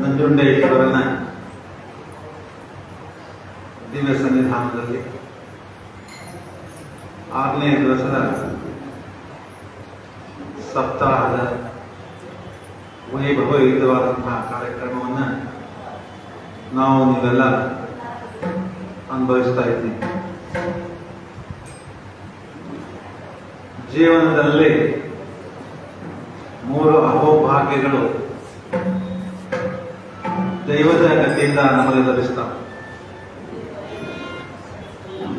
ನಂಜುಂಡೇಶ್ವರನ ದಿವ್ಯ ಸನ್ನಿಧಾನದಲ್ಲಿ 6ನೇ ದಿವಸದ ಸಪ್ತಾಹದ ವೈಭವಯುತವಾದಂತಹ ಕಾರ್ಯಕ್ರಮವನ್ನು ನಾವು ನೀವೆಲ್ಲ ಅನುಭವಿಸ್ತಾ ಇದ್ದೀವಿ. ಜೀವನದಲ್ಲಿ 3 ಅಹೋಭಾಗ್ಯಗಳು ದೈವದ ಗತಿಯಿಂದ ನಮಗೆ ಲಭಿಸ್ತಾವೆ.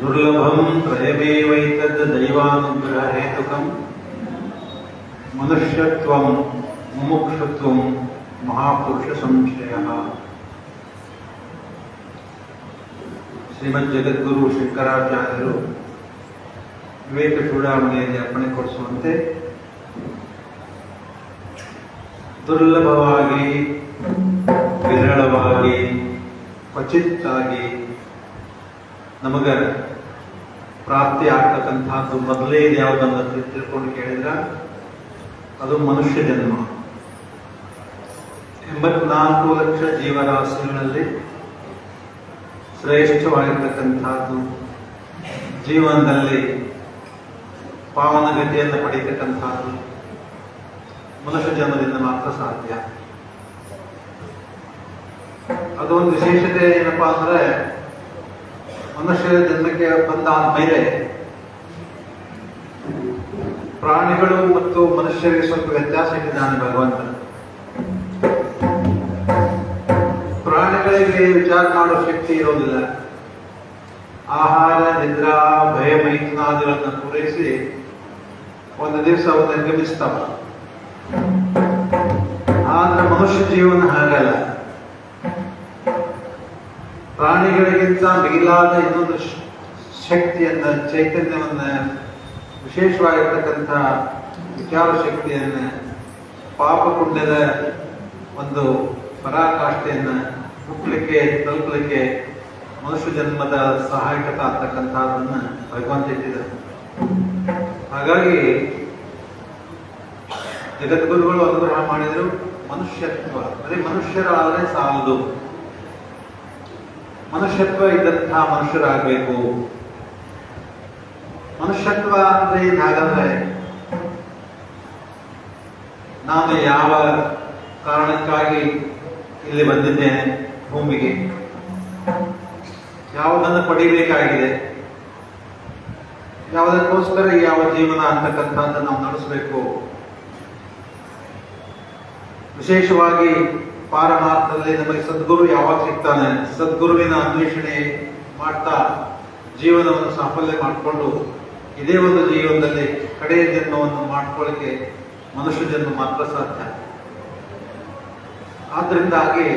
ದುರ್ಲಭಂ ತ್ರಯಮೇವೈತದ್ ದೈವಾನುಗ್ರಹ ಹೇತುಕಂ ಮನುಷ್ಯತ್ವಂ ಮುಮುಕ್ಷುತ್ವಂ ಮಹಾಪುರುಷ ಸಂಶಯಃ. ಶ್ರೀಮದ್ ಜಗದ್ಗುರು ಶಂಕರಾಚಾರ್ಯರು ವಿವೇಕ ಚೂಡಾಮಣಿಯಲ್ಲಿ ಅರ್ಪಣೆ ಕೊಡಿಸುವಂತೆ ದುರ್ಲಭವಾಗಿ, ವಿರಳವಾಗಿ, ಕ್ವಚಿತ್ತಾಗಿ ನಮಗ ಪ್ರಾಪ್ತಿ ಆಗ್ತಕ್ಕಂಥದ್ದು ಮೊದಲೇ ಯಾವುದನ್ನು ತಿಳ್ಕೊಂಡು ಕೇಳಿದ್ರ ಅದು ಮನುಷ್ಯ ಜನ್ಮ. 84 ಲಕ್ಷ ಜೀವರಾಶಿಗಳಲ್ಲಿ ಶ್ರೇಷ್ಠವಾಗಿರ್ತಕ್ಕಂಥದ್ದು, ಜೀವನದಲ್ಲಿ ಪಾವನಗತಿಯನ್ನು ಪಡೀತಕ್ಕಂಥದ್ದು ಮನುಷ್ಯ ಜನ್ಮದಿಂದ ಮಾತ್ರ ಸಾಧ್ಯ. ಅದೊಂದು ವಿಶೇಷತೆ ಏನಪ್ಪಾ ಅಂದ್ರೆ, ಮನುಷ್ಯ ಜನ್ಮಕ್ಕೆ ಬಂದಾದ ಮೇಲೆ ಪ್ರಾಣಿಗಳು ಮತ್ತು ಮನುಷ್ಯರಿಗೆ ಸ್ವಲ್ಪ ವ್ಯತ್ಯಾಸ ಇಟ್ಟಿದ್ದಾನೆ ಭಗವಂತ. ಪ್ರಾಣಿಗಳಿಗೆ ವಿಚಾರ ಮಾಡೋ ಶಕ್ತಿ ಇರೋದಿಲ್ಲ. ಆಹಾರ, ನಿದ್ರಾ, ಭಯ, ಮೈಥುನಾದಿಗಳನ್ನು ಪೂರೈಸಿ ಒಂದು ದಿವಸ ಅವು ನಿರ್ಗಮಿಸ್ತಾವ. ಆದ್ರೆ ಮನುಷ್ಯ ಜೀವನ ಹಾಗಲ್ಲ. ಪ್ರಾಣಿಗಳಿಗಿಂತ ಮಿಗಿಲಾದ ಇನ್ನೊಂದು ಶಕ್ತಿಯನ್ನ, ಚೈತನ್ಯವನ್ನ, ವಿಶೇಷವಾಗಿರ್ತಕ್ಕಂಥ ವಿಚಾರ ಶಕ್ತಿಯನ್ನ, ಪಾಪ ಪುಣ್ಯದ ಒಂದು ಪರಾಕಾಷ್ಠೆಯನ್ನ ಹುಟ್ಟಲಿಕ್ಕೆ, ತಲುಪಲಿಕ್ಕೆ ಮನುಷ್ಯ ಜನ್ಮದ ಸಹಾಯಕತೆ ಆಗ್ತಕ್ಕಂಥದ್ದನ್ನ ಭಗವಂತ ಇಟ್ಟಿದ್ದಾರೆ. ಹಾಗಾಗಿ ಜಗದ್ಗುರುಗಳು ಅನುಗ್ರಹ ಮಾಡಿದ್ರು. ಮನುಷ್ಯತ್ವ ಬರೀ ಮನುಷ್ಯರಾದರೆ ಸಾಲದು, ಮನುಷ್ಯತ್ವ ಇದ್ದಂತಹ ಮನುಷ್ಯರಾಗಬೇಕು. ಮನುಷ್ಯತ್ವ ಅಂದ್ರೆ ಹಾಗಾದ್ರೆ ನಾನು ಯಾವ ಕಾರಣಕ್ಕಾಗಿ ಇಲ್ಲಿ ಬಂದಿದ್ದೇನೆ, ಭೂಮಿಗೆ ಯಾವುದನ್ನು ಪಡಿಬೇಕಾಗಿದೆ, ಯಾವುದಕ್ಕೋಸ್ಕರ ಯಾವ ಜೀವನ ಅಂತಕ್ಕಂಥದ್ದನ್ನು ನಾವು ನಡೆಸಬೇಕು. ವಿಶೇಷವಾಗಿ ಪಾರಮಾರ್ಥದಲ್ಲಿ ನಮಗೆ ಸದ್ಗುರು ಯಾವಾಗ ಸಿಗ್ತಾನೆ, ಸದ್ಗುರುವಿನ ಅನ್ವೇಷಣೆ ಮಾಡ್ತಾ ಜೀವನವನ್ನು ಸಾಫಲ್ಯ ಮಾಡಿಕೊಂಡು ಇದೇ ಒಂದು ಜೀವನದಲ್ಲಿ ಕಡೆಯ ಜನ್ಮವನ್ನು ಮಾಡ್ಕೊಳ್ಳಿಕ್ಕೆ ಮನುಷ್ಯ ಜನ್ಮ ಮಾತ್ರ ಸಾಧ್ಯ. ಆದ್ರಿಂದಾಗಿ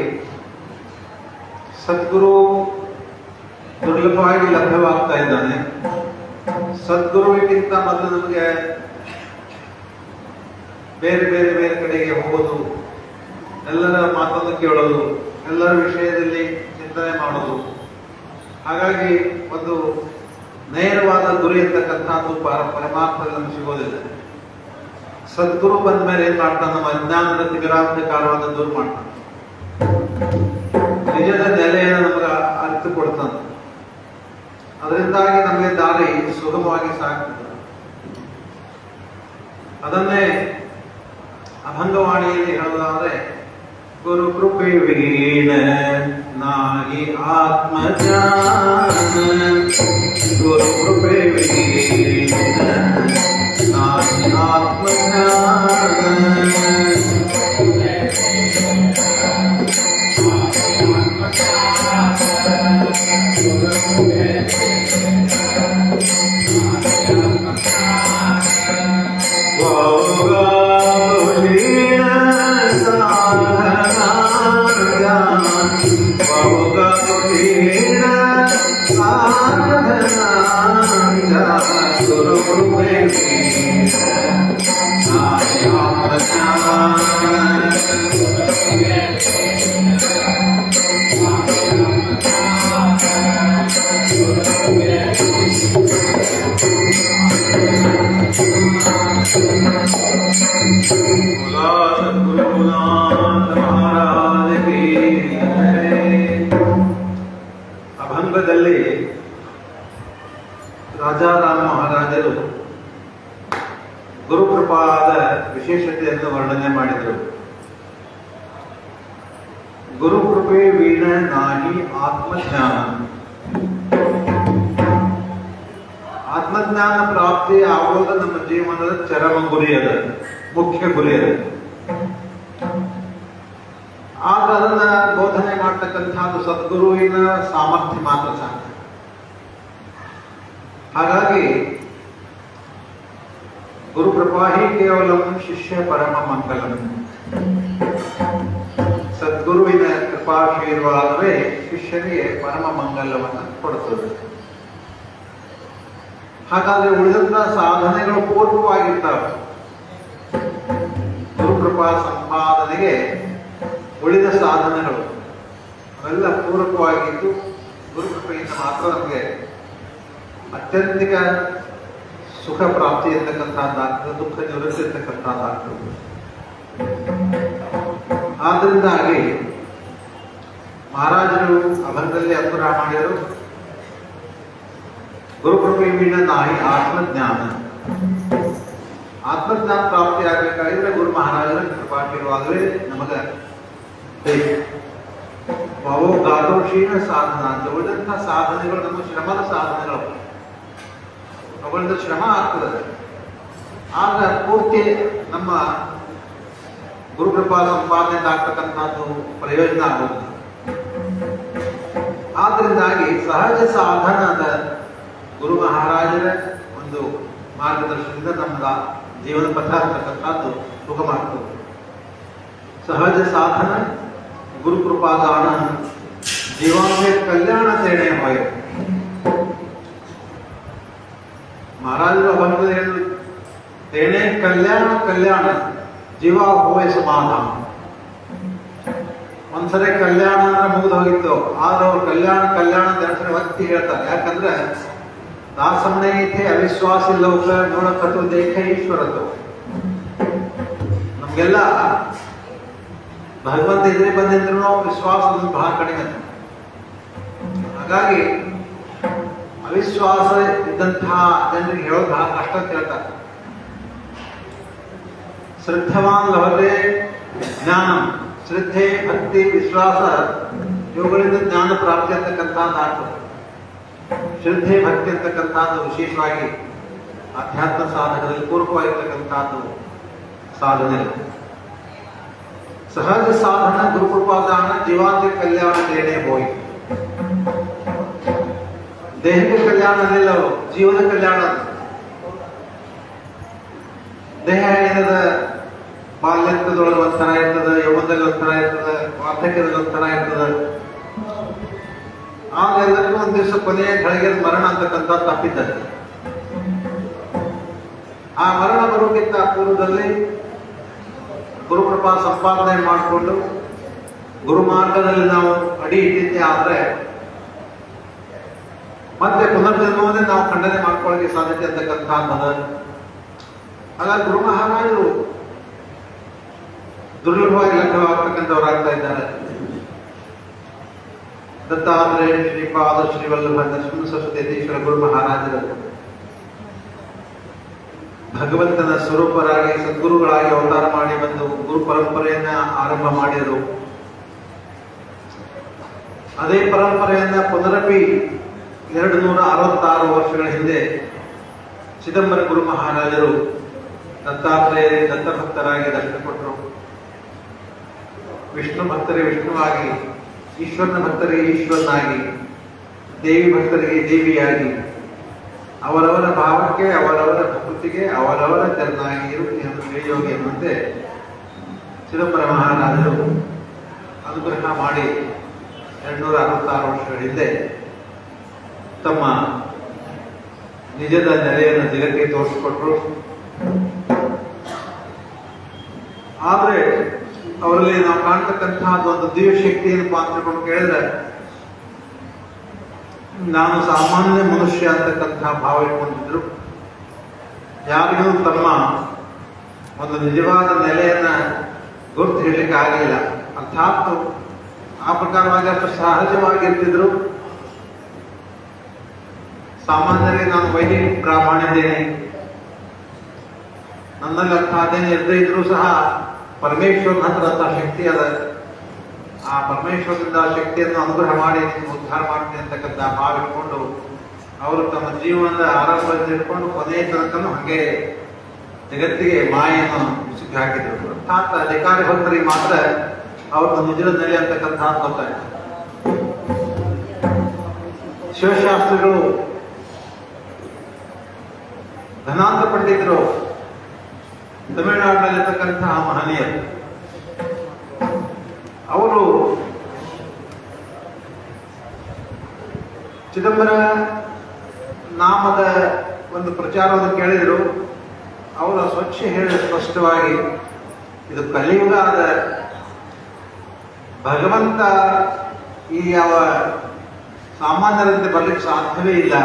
ಸದ್ಗುರು ದುರ್ಲಭವಾಗಿ ಲಭ್ಯವಾಗ್ತಾ ಇದ್ದಾನೆ. ಸದ್ಗುರುವಿಗಿಂತ ಮೊದಲು ನಮಗೆ ಬೇರೆ ಬೇರೆ ಬೇರೆ ಕಡೆಗೆ ಹೋಗೋದು, ಎಲ್ಲರ ಮಾತನ್ನು ಕೇಳೋದು, ಎಲ್ಲರ ವಿಷಯದಲ್ಲಿ ಚಿಂತನೆ ಮಾಡೋದು, ಹಾಗಾಗಿ ಒಂದು ನೇರವಾದ ಗುರಿ ಇರ್ತಕ್ಕಂಥದ್ದು ಪರಮಾರ್ಥದಲ್ಲಿ ನಮ್ಗೆ ಸಿಗೋದಿಲ್ಲ. ಸದ್ಗುರು ಬಂದ ಮೇಲೆ ಏನ್ ಮಾಡ್ತಾನೆ, ನಮ್ಮ ಅಜ್ಞಾನದ ತಿಗರಾಂಧಕಾರವನ್ನು ದೂರ ಮಾಡ್ತಾನೆ, ನಿಜದ ನೆಲೆಯನ್ನು ನಮಗೆ ಅರಿತು ಕೊಡ್ತಾನೆ. ಅದರಿಂದಾಗಿ ನಮಗೆ ದಾರಿ ಸುಗಮವಾಗಿ ಸಾಗ್ತದೆ. ಅದನ್ನೇ ಅಭಂಗವಾಣಿಯಲ್ಲಿ ಹೇಳೋದಾದ್ರೆ, ಗುರು ಕೃಪೆ ವೀಣ ನಾಹಿ ಆತ್ಮಜ್ಞಾನ, ಗುರು ಕೃಪೆ ವೀಣ ನಾಹಿ ಆತ್ಮಜ್ಞಾನ. ಅಭಂಗದಲ್ಲಿ ರಾಜಾರಾಮ ಮಹಾರಾಜರು ಗುರುಕೃಪಾದ ವಿಶೇಷತೆಯನ್ನು ವರ್ಣನೆ ಮಾಡಿದರು. ಗುರುಕೃಪೆ ವೀಣ ನಾಹಿ ಆತ್ಮಜ್ಞಾನ. ಆತ್ಮಜ್ಞಾನ ಪ್ರಾಪ್ತಿ ಆಗೋದು ನಮ್ಮ ಜೀವನದ ಚರಮ ಗುರಿ ಅದ, ಮುಖ್ಯ ಗುರಿ ಅದ. ಆದ್ರೆ ಅದನ್ನ ಬೋಧನೆ ಮಾಡ್ತಕ್ಕಂಥದ್ದು ಸದ್ಗುರುವಿನ ಸಾಮರ್ಥ್ಯ ಮಾತ್ರ ಸಾಧ್ಯ. ಹಾಗಾಗಿ ಗುರುಕೃಪಾ ಹಿ ಕೇವಲಂ ಶಿಷ್ಯ ಪರಮ ಮಂಗಲಂ. ಸದ್ಗುರುವಿನ ಕೃಪಾಶೀರ್ವಾದವೇ ಶಿಷ್ಯನಿಗೆ ಪರಮ ಮಂಗಲವನ್ನು ಕೊಡುತ್ತದೆ. ಹಾಗಾದ್ರೆ ಉಳಿದಂತ ಸಾಧನೆಗಳು ಪೂರ್ವವಾಗಿರ್ತವೆ. ಗುರುಕೃಪಾ ಸಂಪಾದನೆಗೆ ಉಳಿದ ಸಾಧನೆಗಳು ಅವೆಲ್ಲ ಪೂರಕವಾಗಿದ್ದು ಗುರುಕೃಪೆಯಿಂದ ಮಾತ್ರ ನಮಗೆ ಅತ್ಯಂತಿಕ ಸುಖ ಪ್ರಾಪ್ತಿ ಇರ್ತಕ್ಕಂಥದ್ದಾಗ್ತದೆ, ದುಃಖ ನಿವೃತ್ತಿ ಇರ್ತಕ್ಕಂಥದ್ದಾಗ್ತದೆ. ಆದ್ದರಿಂದಾಗಿ ಮಹಾರಾಜರು ಅಭಂಗದಲ್ಲಿ ಅನುಗ್ರಹ ಮಾಡಿದರು, ಗುರುಕೃಪೆ ವೀಣ ನಾಯಿ ಆತ್ಮಜ್ಞಾನ. ಆತ್ಮಜ್ಞಾನ ಪ್ರಾಪ್ತಿ ಆಗಬೇಕಾಗಿದ್ರೆ ಗುರು ಮಹಾರಾಜರ ಕೃಪಾಶೀರ್ವಾದವೇ ನಮಗ ಬೇಕು. ಅವು ಗಾತೋಷೀನ ಸಾಧನ ಅಂತ ಉಳಿದಂಥ ಸಾಧನೆಗಳು ನಮ್ಮ ಶ್ರಮದ ಸಾಧನೆಗಳು, ಅವುಗಳಿಂದ ಶ್ರಮ ಆಗ್ತದೆ. ಆಗ ಪೂರ್ತಿ ನಮ್ಮ ಗುರುಕೃಪಾ ಸಂಪಾದನೆಯಿಂದ ಆಗ್ತಕ್ಕಂಥದ್ದು ಪ್ರಯೋಜನ ಆಗೋದು. ಆದ್ದರಿಂದಾಗಿ ಸಹಜ ಸಾಧನದ ಗುರು ಮಹಾರಾಜರ ಒಂದು ಮಾರ್ಗದರ್ಶನದಿಂದ ನಮ್ಮ ಜೀವನ ಪಥ ಅಂತಕ್ಕಂಥದ್ದು ಸುಗಮಾಗ್ತದೆ. ಸಹಜ ಸಾಧನ ಗುರುಕೃಪಾದಾನ ಜೀವಾಂಗೆ ಕಲ್ಯಾಣ ತೇಣೆ ಹೋಯ. ಮಹಾರಾಜರು ಅಭಂಗದಲ್ಲಿ ಹೇಳಿದ್ರು, ತೇಣೆ ಕಲ್ಯಾಣ ಕಲ್ಯಾಣ ಜೀವ ಹೋಯ ಸಮಾಧಾನ. ಒಂದ್ಸರಿ ಕಲ್ಯಾಣ ಅಂದ್ರೆ ಮುಗಿದು ಹೋಗಿತ್ತು, ಆದ್ರೆ ಅವ್ರು ಕಲ್ಯಾಣ ಕಲ್ಯಾಣ ಅಂತ ಎರಡು ಒತ್ತಿ ಹೇಳ್ತಾರೆ. ಯಾಕಂದ್ರೆ ದಾಸಮನೈತೆ ಅವಿಶ್ವಾಸಿ ಲೋಕ ನೋಡಕತ್ತು ದೇಖ ಈಶ್ವರತ್ತು. ನಮ್ಗೆಲ್ಲ ಭಗವಂತ ಇದ್ರೆ ಬಂದಿದ್ರು ವಿಶ್ವಾಸದ ಬಹಳ ಕಡಿಮೆ. ಹಾಗಾಗಿ ಅವಿಶ್ವಾಸ ಇದ್ದಂತಹ ಜನರಿಗೆ ಹೇಳೋದು ಬಹಳ ಕಷ್ಟ ಅಂತ ಹೇಳ್ತಾರೆ. ಶ್ರದ್ಧವಾನ್ ಲಭತೆ ಜ್ಞಾನ. ಶ್ರದ್ಧೆ, ಭಕ್ತಿ, ವಿಶ್ವಾಸ ಇವುಗಳಿಂದ ಜ್ಞಾನ ಪ್ರಾಪ್ತಿ ಅಂತಕ್ಕಂಥದ್ದಾಗ್ತದೆ. ಶ್ರದ್ಧೆ, ಭಕ್ತಿ ಅಂತಕ್ಕಂಥದ್ದು ವಿಶೇಷವಾಗಿ ಅಧ್ಯಾತ್ಮ ಸಾಧನದಲ್ಲಿ ಪೂರ್ವವಾಗಿರ್ತಕ್ಕಂಥದ್ದು ಸಾಧನೆ. ಸಹಜ ಸಾಧನ ಗುರುಕೃಪಾದಾನ ಜೀವಾಂತ ಕಲ್ಯಾಣ ದೇಣೆ ಹೋಯಿ. ದೇಹಕ್ಕೆ ಕಲ್ಯಾಣ ಅಲ್ಲಿಲ್ಲ, ಅವರು ಜೀವನ ಕಲ್ಯಾಣ. ದೇಹ ಏನದ ಬಾಲ್ಯತ್ವದೊಳಗೆ ಒಂಥರ ಇರ್ತದೆ, ಯೌವನದಲ್ಲಿ ಒಂಥರ ಇರ್ತದೆ, ವಾರ್ಧಕ್ಯದಲ್ಲಿ ಒಂಥರ ಇರ್ತದೆ. ಆಗ ಎಲ್ಲರಿಗೂ ಒಂದ್ ದಿವಸ ಕೊನೆಯ ಘಳಿಗೆ ಮರಣ ಅಂತಕ್ಕಂಥ ತಪ್ಪಿದ್ದಾರೆ. ಆ ಮರಣ ಬರೋಕ್ಕಿಂತ ಪೂರ್ವದಲ್ಲಿ ಗುರುಕೃಪಾ ಸಂಪಾದನೆ ಮಾಡಿಕೊಂಡು ಗುರು ಮಾರ್ಗದಲ್ಲಿ ನಾವು ಅಡಿ ಇಟ್ಟಿದ್ದೆ ಆದ್ರೆ ಮತ್ತೆ ಪುನರ್ಜನ್ಮವನ್ನೇ ನಾವು ಖಂಡನೆ ಮಾಡ್ಕೊಳ್ಳಿಕ್ಕೆ ಸಾಧ್ಯತೆ ಅಂತಕ್ಕಂಥ. ಹಾಗಾಗಿ ಗುರು ಮಹಾರಾಜರು ದುರ್ಲಭವಾಗಿ ಲಭ್ಯವಾಗ್ತಕ್ಕಂಥವ್ರಾಗ್ತಾ ಇದ್ದಾರೆ. ದತ್ತಾತ್ರೇಯ ಶ್ರೀಪಾದ ಶ್ರೀವಲ್ಲಭ ನರಸಿಂಹ ಸರಸ್ವತೀಶ್ವರ ಗುರು ಮಹಾರಾಜರು ಭಗವಂತನ ಸ್ವರೂಪರಾಗಿ ಸದ್ಗುರುಗಳಾಗಿ ಅವತಾರ ಮಾಡಿ ಬಂದು ಗುರು ಪರಂಪರೆಯನ್ನ ಆರಂಭ ಮಾಡಿದರು. ಅದೇ ಪರಂಪರೆಯನ್ನ ಪುನರಪಿ 266 ವರ್ಷಗಳ ಹಿಂದೆ ಚಿದಂಬರ ಗುರು ಮಹಾರಾಜರು ದತ್ತಾತ್ರೇಯ ದತ್ತಭಕ್ತರಾಗಿ ದರ್ಶನ ಕೊಟ್ಟರು. ವಿಷ್ಣು ಭಕ್ತರಿಗೆ ವಿಷ್ಣುವಾಗಿ, ಈಶ್ವರನ ಭಕ್ತರಿಗೆ ಈಶ್ವರನಾಗಿ, ದೇವಿ ಭಕ್ತರಿಗೆ ದೇವಿಯಾಗಿ, ಅವರವರ ಭಾವಕ್ಕೆ ಅವರವರ ಪ್ರಕೃತಿಗೆ ಅವರವರ ಚರನಾಗಿ ಯೋಗಿ ಎನ್ನುವಂತೆ ಚಿದಂಬರ ಮಹಾರಾಜರು ಅನುಗ್ರಹ ಮಾಡಿ 266 ವರ್ಷಗಳ ಹಿಂದೆ ತಮ್ಮ ನಿಜದ ನೆಲೆಯನ್ನು ಜಗತ್ತಿಗೆ ತೋರಿಸಿಕೊಟ್ರು. ಆದ್ರೆ ಅವರಲ್ಲಿ ನಾವು ಕಾಣ್ತಕ್ಕಂತಹದ್ದು ಒಂದು ದಿವ್ಯ ಶಕ್ತಿ ಏನಪ್ಪಾ ಅಂತ ಕೇಳಿದ್ರೆ, ನಾನು ಸಾಮಾನ್ಯ ಮನುಷ್ಯ ಅಂತಕ್ಕಂತಹ ಭಾವ ಇಟ್ಕೊಂಡಿದ್ರು. ಯಾರಿಗೂ ತಮ್ಮ ಒಂದು ನಿಜವಾದ ನೆಲೆಯನ್ನ ಗುರುತು ಹೇಳಲಿಕ್ಕೆ ಆಗಲಿಲ್ಲ. ಅರ್ಥಾತ್ ಆ ಪ್ರಕಾರವಾಗಿ ಅಷ್ಟು ಸಹಜವಾಗಿರ್ತಿದ್ರು. ಸಾಮಾನ್ಯರಿಗೆ ನಾನು ವೈದಿಕ ಬ್ರಾಹ್ಮಣಿದ್ದೇನೆ, ನನ್ನಲ್ಲಿ ಅದೇನು ಇರದೇ ಇದ್ರು ಸಹ ಪರಮೇಶ್ವರನ ಹತ್ರ ಶಕ್ತಿ ಅದ, ಆ ಪರಮೇಶ್ವರದಿಂದ ಶಕ್ತಿಯನ್ನು ಅನುಗ್ರಹ ಮಾಡಿ ಉದ್ಧಾರ ಮಾಡ್ತೀನಿ ಅಂತಕ್ಕಂಥ ಭಾವ ಇಟ್ಕೊಂಡು ಅವರು ತಮ್ಮ ಜೀವನದ ಆರಂಭದಿಂದ ಇಟ್ಕೊಂಡು ಕೊನೆಯ ತನಕನೂ ಹಾಗೆ ಜಗತ್ತಿಗೆ ಮಾಯನ್ನು ಸಿಕ್ಕಿ ಹಾಕಿದ್ರು. ಅರ್ಥಾತ್ ಅಧಿಕಾರಿ ಭಕ್ತರಿಗೆ ಮಾತ್ರ ಅವ್ರದ್ದು ನಿಜದ ನೆಲೆ ಅಂತಕ್ಕಂಥ ಗೊತ್ತಾಯ್ತು. ಶಿವಶಾಸ್ತ್ರಿಗಳು ಧನಾಂತ ಪಂಡಿತರು ತಮಿಳುನಾಡಿನಲ್ಲಿರ್ತಕ್ಕಂತಹ ಮಹನೀಯರು. ಅವರು ಚಿದಂಬರ ನಾಮದ ಒಂದು ಪ್ರಚಾರವನ್ನು ಕೇಳಿದರು. ಅವರು ಸ್ವಚ್ಛ ಹೇಳಿ ಸ್ಪಷ್ಟವಾಗಿ, ಇದು ಕಲಿಯುಗ ಆದ ಭಗವಂತ ಈ ಯಾವ ಸಾಮಾನ್ಯರಂತೆ ಬರ್ಲಿಕ್ಕೆ ಸಾಧ್ಯವೇ ಇಲ್ಲ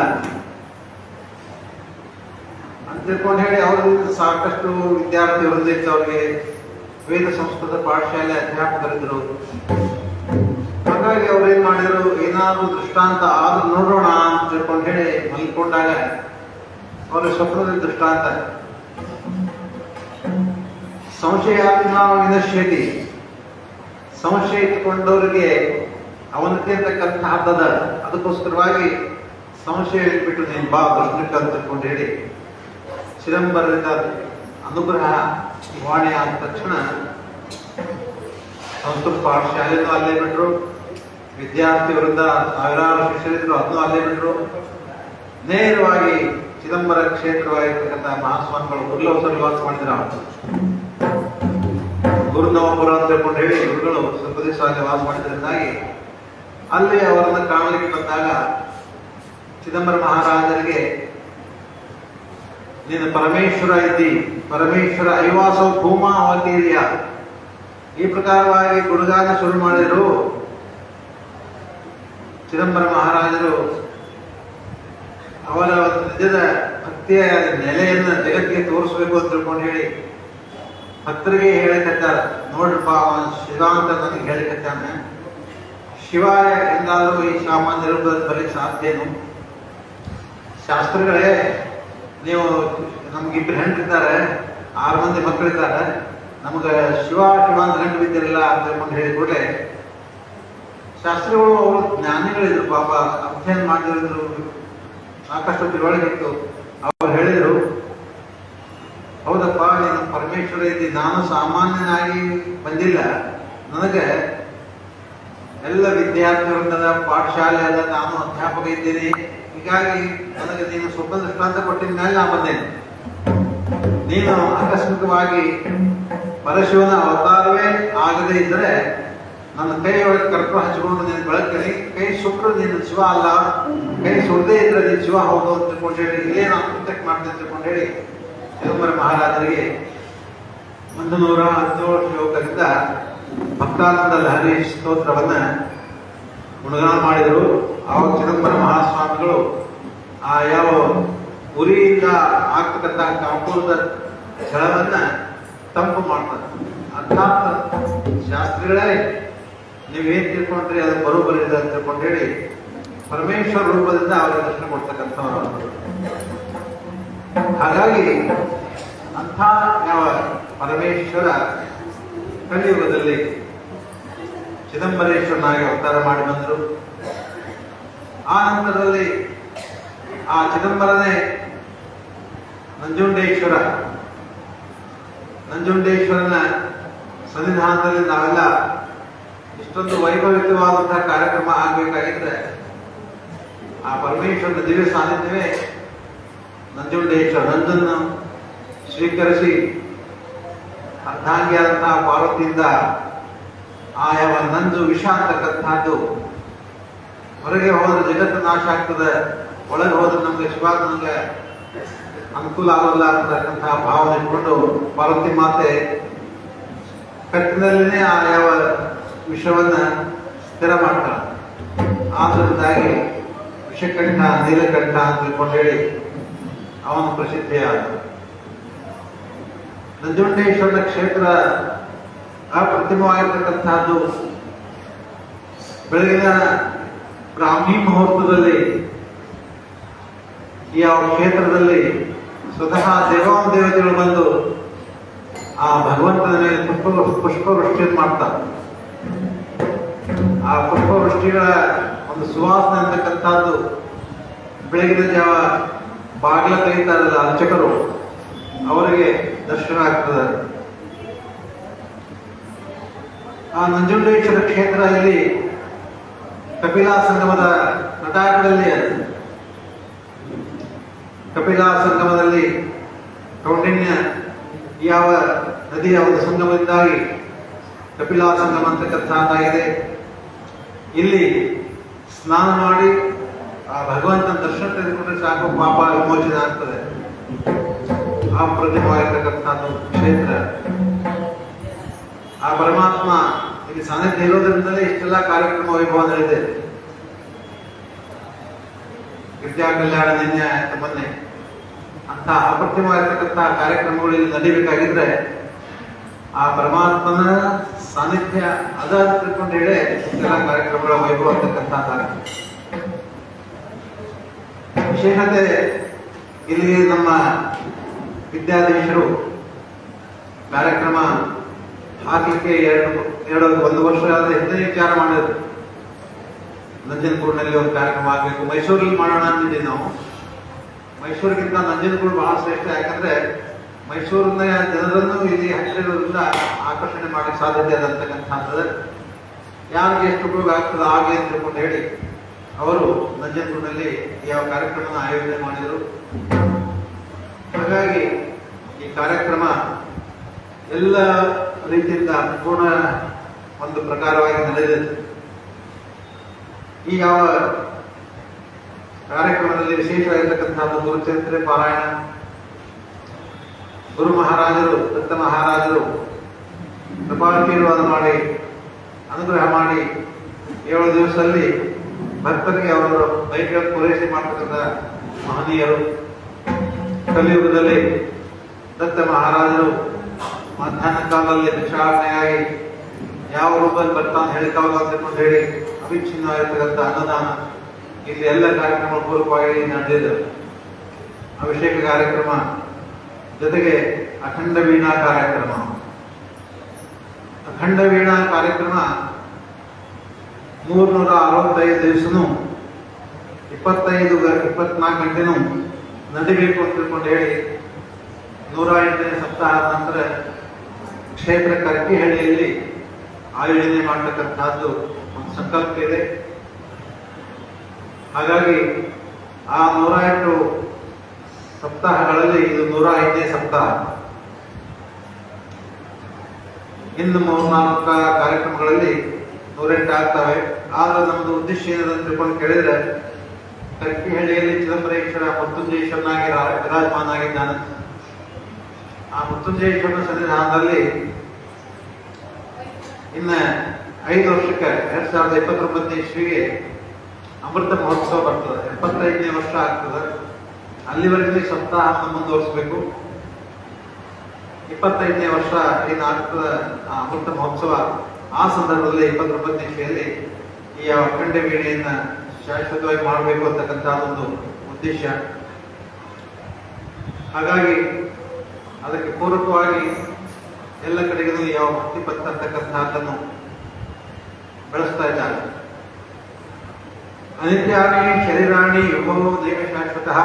ಅಂತ ತಿಳ್ಕೊಂಡು ಹೇಳಿ ಅವರಿಂದ ಸಾಕಷ್ಟು ವಿದ್ಯಾರ್ಥಿ ವೃಂದಿತ್ತು. ಅವರಿಗೆ ವೇದ ಸಂಸ್ಕೃತ ಪಾಠಶಾಲೆ ಅಧ್ಯಾಪಕರಿದ್ದರು. ಹಾಗಾಗಿ ಅವ್ರು ಏನ್ ಮಾಡಿದ್ರು, ಏನಾದ್ರು ದೃಷ್ಟಾಂತ ಆದ್ರೂ ನೋಡೋಣ ಅಂತ ತಿಳ್ಕೊಂಡು ಹೇಳಿ ಮಲ್ಕೊಂಡಾಗ ಅವರ ಸ್ವಪ್ನದ ದೃಷ್ಟಾಂತ ಸಂಶಯಾತ್ಮ ವಿನಶ್ಯತಿ, ಸಂಶಯ ಇಟ್ಟುಕೊಂಡವರಿಗೆ ಅವನತಿ ಅಂತಕ್ಕಂತಹದ್ದದ. ಅದಕ್ಕೋಸ್ಕರವಾಗಿ ಸಂಶಯ ಬಿಟ್ಟು ನೀನು ಬಾ ದೃಷ್ಟಕ್ಕೆ ಅಂತ ತಿಳ್ಕೊಂಡು ಹೇಳಿ ಚಿದಂಬರದಿಂದ ಅನುಗ್ರಹ ವಾಣಿ ಆದ ತಕ್ಷಣ ಸಂಸ್ಕೃತ ಪಾಠಶಾಲೆನೂ ಅಲ್ಲೇ ಬಿಟ್ರು, ವಿದ್ಯಾರ್ಥಿವರಿಂದ ಸಾವಿರಾರು ಶಿಷ್ಯರಿದ್ರು ಅದನ್ನು ಅಲ್ಲೇ ಬಿಟ್ರು. ನೇರವಾಗಿ ಚಿದಂಬರ ಕ್ಷೇತ್ರವಾಗಿರ್ತಕ್ಕಂಥ ಮಹಾಸ್ವಾಮಿಗಳು ಗುರುಲವಸಲ್ಲಿ ವಾಸ ಮಾಡಿದ್ರು. ಗುರುನವಪುರ ಅಂತ ತಿಳ್ಕೊಂಡು ಹೇಳಿ ಗುರುಗಳು ಸ್ವಲ್ಪ ದಿವಸ ಅಲ್ಲಿ ವಾಸ ಮಾಡಿದ್ರಿಂದಾಗಿ ಅಲ್ಲಿ ಅವರನ್ನು ಕಾಣಲಿಕ್ಕೆ ಬಂದಾಗ ಚಿದಂಬರ ಮಹಾರಾಜರಿಗೆ, ನೀನು ಪರಮೇಶ್ವರ ಇದ್ದಿ, ಪರಮೇಶ್ವರ ಐವಾಸವ ಭೂಮಾ ಅವತೀರ್ಯ, ಈ ಪ್ರಕಾರವಾಗಿ ಗುರುಗಾನ ಶುರು ಮಾಡಿದರು. ಚಿದಂಬರ ಮಹಾರಾಜರು ಅವರ ನಿಜದ ಭಕ್ತಿಯ ನೆಲೆಯನ್ನು ಜಗತ್ತಿಗೆ ತೋರಿಸಬೇಕು ಅಂತ ತಿಳ್ಕೊಂಡು ಹೇಳಿ ಭಕ್ತರಿಗೆ ಹೇಳಿಕತ್ತಾರ. ನೋಡ್ರಪ್ಪ, ಶಿವ ಅಂತ ನನಗೆ ಹೇಳಿಕತ್ತಾನೆ. ಶಿವ ಎಂದಾದರೂ ಈ ಸಾಮಾನ್ಯ ರೂಪದಲ್ಲಿ ಬರಲಿಕ್ಕೆ ಸಾಧ್ಯನು? ಶಾಸ್ತ್ರಗಳೇ, ನೀವು ನಮ್ಗಿಬ್ಬರು ಹೆಂಡ್ರಿದ್ದಾರೆ, 6 ಮಂದಿ ಮಕ್ಕಳಿದ್ದಾರೆ, ನಮ್ಗೆ ಶಿವ ಶಿವ ಅಂತ ಗಂಟು ಬಿದ್ದಿರಲ್ಲ ಅಂತ ತಿಳ್ಕೊಂಡು ಹೇಳಿ ಕೂಡಲೇ ಶಾಸ್ತ್ರಿಗಳು ಅವರು ಜ್ಞಾನಿಗಳಿದ್ರು, ಪಾಪ ಅಧ್ಯಯನ ಮಾಡಿದ್ರು, ಸಾಕಷ್ಟು ತಿಳುವಳಿಕೆ ಇತ್ತು. ಅವ್ರು ಹೇಳಿದರು, ಹೌದಪ್ಪ, ನೀನು ಪರಮೇಶ್ವರ ಇದ್ದಿ, ನಾನು ಸಾಮಾನ್ಯನಾಗಿ ಬಂದಿಲ್ಲ, ನನಗೆ ಎಲ್ಲ ವಿದ್ಯಾರ್ಥಿವೃಂದದ ಪಾಠಶಾಲೆ ಅದ, ನಾನು ಅಧ್ಯಾಪಕ ಇದ್ದೀನಿ, ಹೀಗಾಗಿ ನನಗೆ ನೀನು ಸ್ವಲ್ಪ ದೃಷ್ಟಾಂತ ಕೊಟ್ಟಿದ ಮೇಲೆ ನಾ ಬಂದೇನೆ. ನೀನು ಆಕಸ್ಮಿಕವಾಗಿ ಪರಶಿವನ ಅವತಾರವೇ ಆಗದೇ ಇದ್ದರೆ ನನ್ನ ಕೈ ಒಳಗೆ ಕರ್ಪೂರ ಹಚ್ಚಿಕೊಂಡು ನೀನು ಬೆಳಕಲಿ, ಕೈ ಸುಟ್ಟರು ನೀನು ಶಿವ ಅಲ್ಲ, ಕೈ ಸುಡದೇ ಇದ್ರೆ ನೀನು ಶಿವ ಹೌದು ಅಂತ ತಿಳ್ಕೊಂಡು ಹೇಳಿ ಇಲ್ಲೇ ನಾನು ಪ್ರತ್ಯಕ್ಷ ಮಾಡ್ತೀನಿ ಅಂತ ತಿಳ್ಕೊಂಡು ಹೇಳಿ ಚಿದಂಬರ ಮಹಾರಾಜರಿಗೆ 117 ಶ್ಲೋಕದಿಂದ ಭಕ್ತಾನಂದ ಲಹರಿ ಸ್ತೋತ್ರವನ್ನ ಗುಣಗಾನ ಮಾಡಿದರು. ಆವಾಗ ಚಿದಂಬರ ಮಹಾಸ್ವಾಮಿಗಳು ಆ ಯಾವ ಉರಿಯಿಂದ ಆಗ್ತಕ್ಕಂಥ ಕಾಂಪೌಂಡ್ ಜಳವನ್ನ ತಂಪು ಮಾಡ್ತಾರೆ. ಅರ್ಥಾತ್ ಶಾಸ್ತ್ರಿಗಳೇ, ನೀವೇನ್ ತಿಳ್ಕೊಂಡ್ರಿ ಅದು ಬರೋಬ್ಬರಿ ಇದೆ ಅಂತ ತಿಳ್ಕೊಂಡು ಹೇಳಿ ಪರಮೇಶ್ವರ ರೂಪದಿಂದ ಅವರಿಗೆ ದರ್ಶನ ಕೊಡ್ತಕ್ಕಂಥವರು. ಹಾಗಾಗಿ ಅಂಥ ಯಾವ ಪರಮೇಶ್ವರ ಕಲಿಯುಗದಲ್ಲಿ ಚಿದಂಬರೇಶ್ವರನಾಗಿ ಅವತಾರ ಮಾಡಿ ಬಂದರು. ಆ ನಂತರದಲ್ಲಿ ಆ ಚಿದಂಬರನೇ ನಂಜುಂಡೇಶ್ವರನ ಸನ್ನಿಧಾನದಲ್ಲಿ ನಾವೆಲ್ಲ ಇಷ್ಟೊಂದು ವೈಭವಿತವಾದಂತಹ ಕಾರ್ಯಕ್ರಮ ಆಗಬೇಕಾಗಿದ್ರೆ ಆ ಪರಮೇಶ್ವರನ ದಿವ್ಯ ಸಾನ್ನಿಧ್ಯವೇ ನಂಜುಂಡೇಶ್ವರ. ನಂಜನ್ನು ಸ್ವೀಕರಿಸಿ ಅರ್ಧಾಂಗಿಯಾದಂತಹ ಪಾರ್ವತಿಯಿಂದ ಆ ಯಾವ ನಂಜು ವಿಷ ಅಂತಕ್ಕಂಥದ್ದು, ಹೊರಗೆ ಹೋದ್ರೆ ಜಗತ್ತು ನಾಶ ಆಗ್ತದೆ, ಒಳಗೆ ಹೋದ್ರೆ ನಮ್ಗೆ ಶಿವ ನಮ್ಗೆ ಅನುಕೂಲ ಆಗೋಲ್ಲ ಅಂತಕ್ಕಂತಹ ಭಾವನೆ ಇಟ್ಕೊಂಡು ಪಾರ್ವತಿ ಮಾತೆ ಕಟ್ಟಿನಲ್ಲಿನೇ ಆ ಯಾವ ವಿಷವನ್ನ ಸ್ಥಿರ ಮಾಡ್ತಾಳೆ. ಆದ್ರಿಂದಾಗಿ ವಿಷಕಂಠ ನೀಲಕಂಠ ಅಂತ ತಿಳ್ಕೊಂಡು ಹೇಳಿ ಅವನು ಪ್ರಸಿದ್ಧಿಯಾದ. ನಂಜುಂಡೇಶ್ವರನ ಕ್ಷೇತ್ರ ಅಪ್ರತಿಮವಾಗಿರ್ತಕ್ಕಂಥದ್ದು. ಬೆಳಗಿನ ಬ್ರಾಹ್ಮಿ ಮುಹೂರ್ತದಲ್ಲಿ ಈ ಯಾವ ಕ್ಷೇತ್ರದಲ್ಲಿ ಸ್ವತಃ ದೇವಾನುದೇವತೆಗಳು ಬಂದು ಆ ಭಗವಂತನ ಮೇಲೆ ಪುಷ್ಪವೃಷ್ಟಿಯನ್ನು ಮಾಡ್ತಾರೆ. ಆ ಪುಷ್ಪವೃಷ್ಟಿಗಳ ಒಂದು ಸುವಾಸನೆ ಅಂತಕ್ಕಂಥದ್ದು ಬೆಳಗಿನ ಜಾವ ಬಾಗಿಲ ತೆಗಿತಾರಲ್ಲ ಅರ್ಚಕರು, ಅವರಿಗೆ ದರ್ಶನ ಆಗ್ತದೆ. ಆ ನಂಜುಂಡೇಶ್ವರ ಕ್ಷೇತ್ರದಲ್ಲಿ ಕಪಿಲಾ ಸಂಗಮದ ತಟಾಕದಲ್ಲಿ ಕಪಿಲಾ ಸಂಗಮದಲ್ಲಿ ಕೌಂಡಿನ್ಯ ಯಾವ ನದಿಯ ಒಂದು ಸಂಗಮದಿಂದಾಗಿ ಕಪಿಲಾ ಸಂಗಮ ಅಂತಕ್ಕಂಥದ್ದಾಗಿದೆ. ಇಲ್ಲಿ ಸ್ನಾನ ಮಾಡಿ ಆ ಭಗವಂತನ ದರ್ಶನ ತೆಗೆದುಕೊಂಡ್ರೆ ಸಾಕು, ಪಾಪ ವಿಮೋಚನೆ ಆಗ್ತದೆ. ಅಪ್ರತಿಮವಾಗಿರ್ತಕ್ಕಂಥದ್ದು ಕ್ಷೇತ್ರ. ಆ ಪರಮಾತ್ಮ ಇಲ್ಲಿ ಸಾನ್ನಿಧ್ಯ ಇರೋದ್ರಿಂದಲೇ ಇಷ್ಟೆಲ್ಲ ಕಾರ್ಯಕ್ರಮ ವೈಭವ ನಡೆದಿದೆ. ವಿದ್ಯಾ ಕಲ್ಯಾಣ ನಿನ್ನೆ ಆಯ್ತು ಮೊನ್ನೆ. ಅಂತ ಅಪ್ರತಿಮವಾಗಿರ್ತಕ್ಕಂತಹ ಕಾರ್ಯಕ್ರಮಗಳು ಇಲ್ಲಿ ನಡೀಬೇಕಾಗಿದ್ರೆ ಆ ಪರಮಾತ್ಮನ ಸಾನ್ನಿಧ್ಯ ಅದ ಅಂತ ತಿಳ್ಕೊಂಡು ಹೇಳಿ ಇಷ್ಟೆಲ್ಲ ಕಾರ್ಯಕ್ರಮಗಳ ವೈಭವ ಅಂತಕ್ಕಂಥದ್ದಾಗುತ್ತೆ. ವಿಶೇಷತೆ ಇಲ್ಲಿ ನಮ್ಮ ವಿದ್ಯಾಧೀಶರು ಕಾರ್ಯಕ್ರಮ ಹಾಕಲಿಕ್ಕೆ ಒಂದು ವರ್ಷ ಆದ್ರೆ ಹಿಂದೆ ವಿಚಾರ ಮಾಡಿದ್ರು. ನಂಜನಗೂಡಿನಲ್ಲಿ ಒಂದು ಕಾರ್ಯಕ್ರಮ ಆಗಬೇಕು, ಮೈಸೂರಲ್ಲಿ ಮಾಡೋಣ ಅಂತಿದ್ದೀವಿ ನಾವು. ಮೈಸೂರಿಗಿಂತ ನಂಜನಗೂಡು ಬಹಳ ಶ್ರೇಷ್ಠ. ಯಾಕಂದ್ರೆ ಮೈಸೂರಿನ ಜನರನ್ನು ಇಲ್ಲಿ ಹತ್ತಿರೋದ್ರಿಂದ ಆಕರ್ಷಣೆ ಮಾಡಲಿಕ್ಕೆ ಸಾಧ್ಯತೆ ಅದಂತಕ್ಕಂಥದ್ದು. ಯಾರಿಗೆ ಎಷ್ಟು ಉಪಯೋಗ ಆಗ್ತದೆ ಹಾಗೆ ಅಂತ ತಿಳ್ಕೊಂಡು ಹೇಳಿ ಅವರು ನಂಜನಗೂಡಿನಲ್ಲಿ ಯಾವ ಕಾರ್ಯಕ್ರಮನ ಆಯೋಜನೆ ಮಾಡಿದರು. ಹಾಗಾಗಿ ಈ ಕಾರ್ಯಕ್ರಮ ಎಲ್ಲ ರೀತಿಯಿಂದ ಪೂರ್ಣ ಒಂದು ಪ್ರಕಾರವಾಗಿ ನಡೆದಿದೆ. ಈ ಯಾವ ಕಾರ್ಯಕ್ರಮದಲ್ಲಿ ವಿಶೇಷವಾಗಿರ್ತಕ್ಕಂಥದ್ದು ಗುರುಚರಿತ್ರೆ ಪಾರಾಯಣ. ಗುರು ಮಹಾರಾಜರು, ದತ್ತ ಮಹಾರಾಜರು ಕೃಪಾಶೀರ್ವಾದ ಮಾಡಿ ಅನುಗ್ರಹ ಮಾಡಿ 7 ದಿವಸದಲ್ಲಿ ಭಕ್ತರಿಗೆ ಅವರು ಬೈಕ್ಗಳ ಪೂರೈಕೆ ಮಾಡ್ತಕ್ಕಂಥ ಮಹನೀಯರು. ಕಲಿಯುಗದಲ್ಲಿ ದತ್ತ ಮಹಾರಾಜರು ಮಧ್ಯಾಹ್ನ ಕಾಲದಲ್ಲಿ ಭಿಕ್ಷಾಟನೆಯಾಗಿ ಯಾವ ರೂಪದಲ್ಲಿ ಬರ್ತಾನೆ ಹೇಳಿಕಾಗ ಅಂತಕೊಂಡು ಹೇಳಿ ಅವಿಚ್ಛಿನ್ನವಾಗಿರ್ತಕ್ಕಂಥ ಅನ್ನದಾನ ಇಲ್ಲಿ ಎಲ್ಲ ಕಾರ್ಯಕ್ರಮ ಪೂರ್ವಕವಾಗಿ ನಡೆದಿದ್ದರು. ಅಭಿಷೇಕ ಕಾರ್ಯಕ್ರಮ ಜೊತೆಗೆ ಅಖಂಡ ವೀಣಾ ಕಾರ್ಯಕ್ರಮ. ಅಖಂಡ ವೀಣಾ ಕಾರ್ಯಕ್ರಮ 365 ದಿವಸನೂ 24 ಗಂಟೆನೂ ನಡಿಬೇಕು ಅಂತ ತಿಳ್ಕೊಂಡು ಹೇಳಿ 108ನೇ ಸಪ್ತಾಹದ ನಂತರ ಕ್ಷೇತ್ರ ಕರ್ಕಿಹಳ್ಳಿಯಲ್ಲಿ ಆಯೋಜನೆ ಮಾಡತಕ್ಕಂಥದ್ದು ಒಂದು ಸಂಕಲ್ಪ ಇದೆ. ಹಾಗಾಗಿ ಆ 108 ಸಪ್ತಾಹಗಳಲ್ಲಿ ಇದು 105ನೇ ಸಪ್ತಾಹ. ಇನ್ನು 3-4 ಕಾರ್ಯಕ್ರಮಗಳಲ್ಲಿ 108 ಆಗ್ತವೆ. ಆದ್ರೆ ನಮ್ಮದು ಉದ್ದೇಶ ಏನಂತ ತಿಳ್ಕೊಂಡು ಕೇಳಿದ್ರೆ, ಕರ್ಕಿಹಳ್ಳಿಯಲ್ಲಿ ಚಿದಂಬರೇಶ್ವರ ಮೃತ್ಯುಂಜಯೇಶ್ವರನಾಗಿ ವಿರಾಜಮಾನಾಗಿದ್ದಾನೆ. ಆ ಮೃತ್ಯುಂಜಯೇಶ್ವರನ ಸನ್ನಿಧಾನದಲ್ಲಿ ಇನ್ನ 5 ವರ್ಷಕ್ಕೆ 2029 ಇಸ್ವಿಗೆ ಅಮೃತ ಮಹೋತ್ಸವ ಬರ್ತದೆ. 75ನೇ ವರ್ಷ ಆಗ್ತದೆ. ಅಲ್ಲಿವರೆಗೆ ಸಪ್ತಾಹವನ್ನು ಮುಂದುವರಿಸಬೇಕು. 25ನೇ ವರ್ಷ ಏನಾಗ್ತದೆ ಆ ಅಮೃತ ಮಹೋತ್ಸವ, ಆ ಸಂದರ್ಭದಲ್ಲಿ 29ನೇ ಇಸ್ವಿಯಲ್ಲಿ ಈ ಅಖಂಡ ವೀಣೆಯನ್ನ ಶಾಶ್ವತವಾಗಿ ಮಾಡಬೇಕು ಅಂತಕ್ಕಂಥ ಒಂದು ಉದ್ದೇಶ. ಹಾಗಾಗಿ ಅದಕ್ಕೆ ಪೂರಕವಾಗಿ ಎಲ್ಲ ಕಡೆಗೂ ಯಾವ ಭಕ್ತಿಪತ್ತ ಅಂತಕ್ಕಂಥದ್ದನ್ನು ಬೆಳೆಸ್ತಾ ಇದ್ದಾರೆ. ಅನಿತ್ಯಾನಿ ಶರೀರಾಣಿ ಯುಗೋ ದೇವ ಶಾಶ್ವತಃ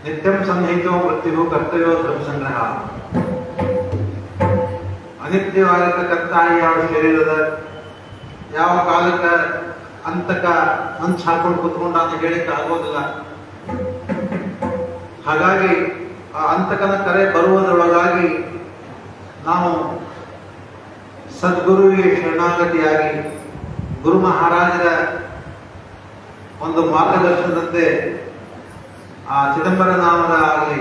ನಿತ್ಯಂ ಸಂಹಿತೋ ಮೃತ್ಯು ಕರ್ತವ್ಯೋ ಧರ್ಮ ಸಂಗ್ರಹ. ಅನಿತ್ಯವಾಗಿರ್ತಕ್ಕಂಥ ಯಾವ ಶರೀರದ ಯಾವ ಕಾಲಕ್ಕ ಅಂತಕ ಹಂಚ್ ಹಾಕೊಂಡು ಕೂತ್ಕೊಂಡ ಅಂತ ಹೇಳಿಕ್ಕೆ ಆಗೋದಿಲ್ಲ. ಹಾಗಾಗಿ ಆ ಅಂತಕನ ಕರೆ ಬರುವುದರೊಳಗಾಗಿ ನಾವು ಸದ್ಗುರುವಿಗೆ ಶರಣಾಗತಿಯಾಗಿ ಗುರು ಮಹಾರಾಜರ ಒಂದು ಮಾರ್ಗದರ್ಶನದಂತೆ ಆ ಚಿದಂಬರ ನಾಮದ ಆಗಲಿ,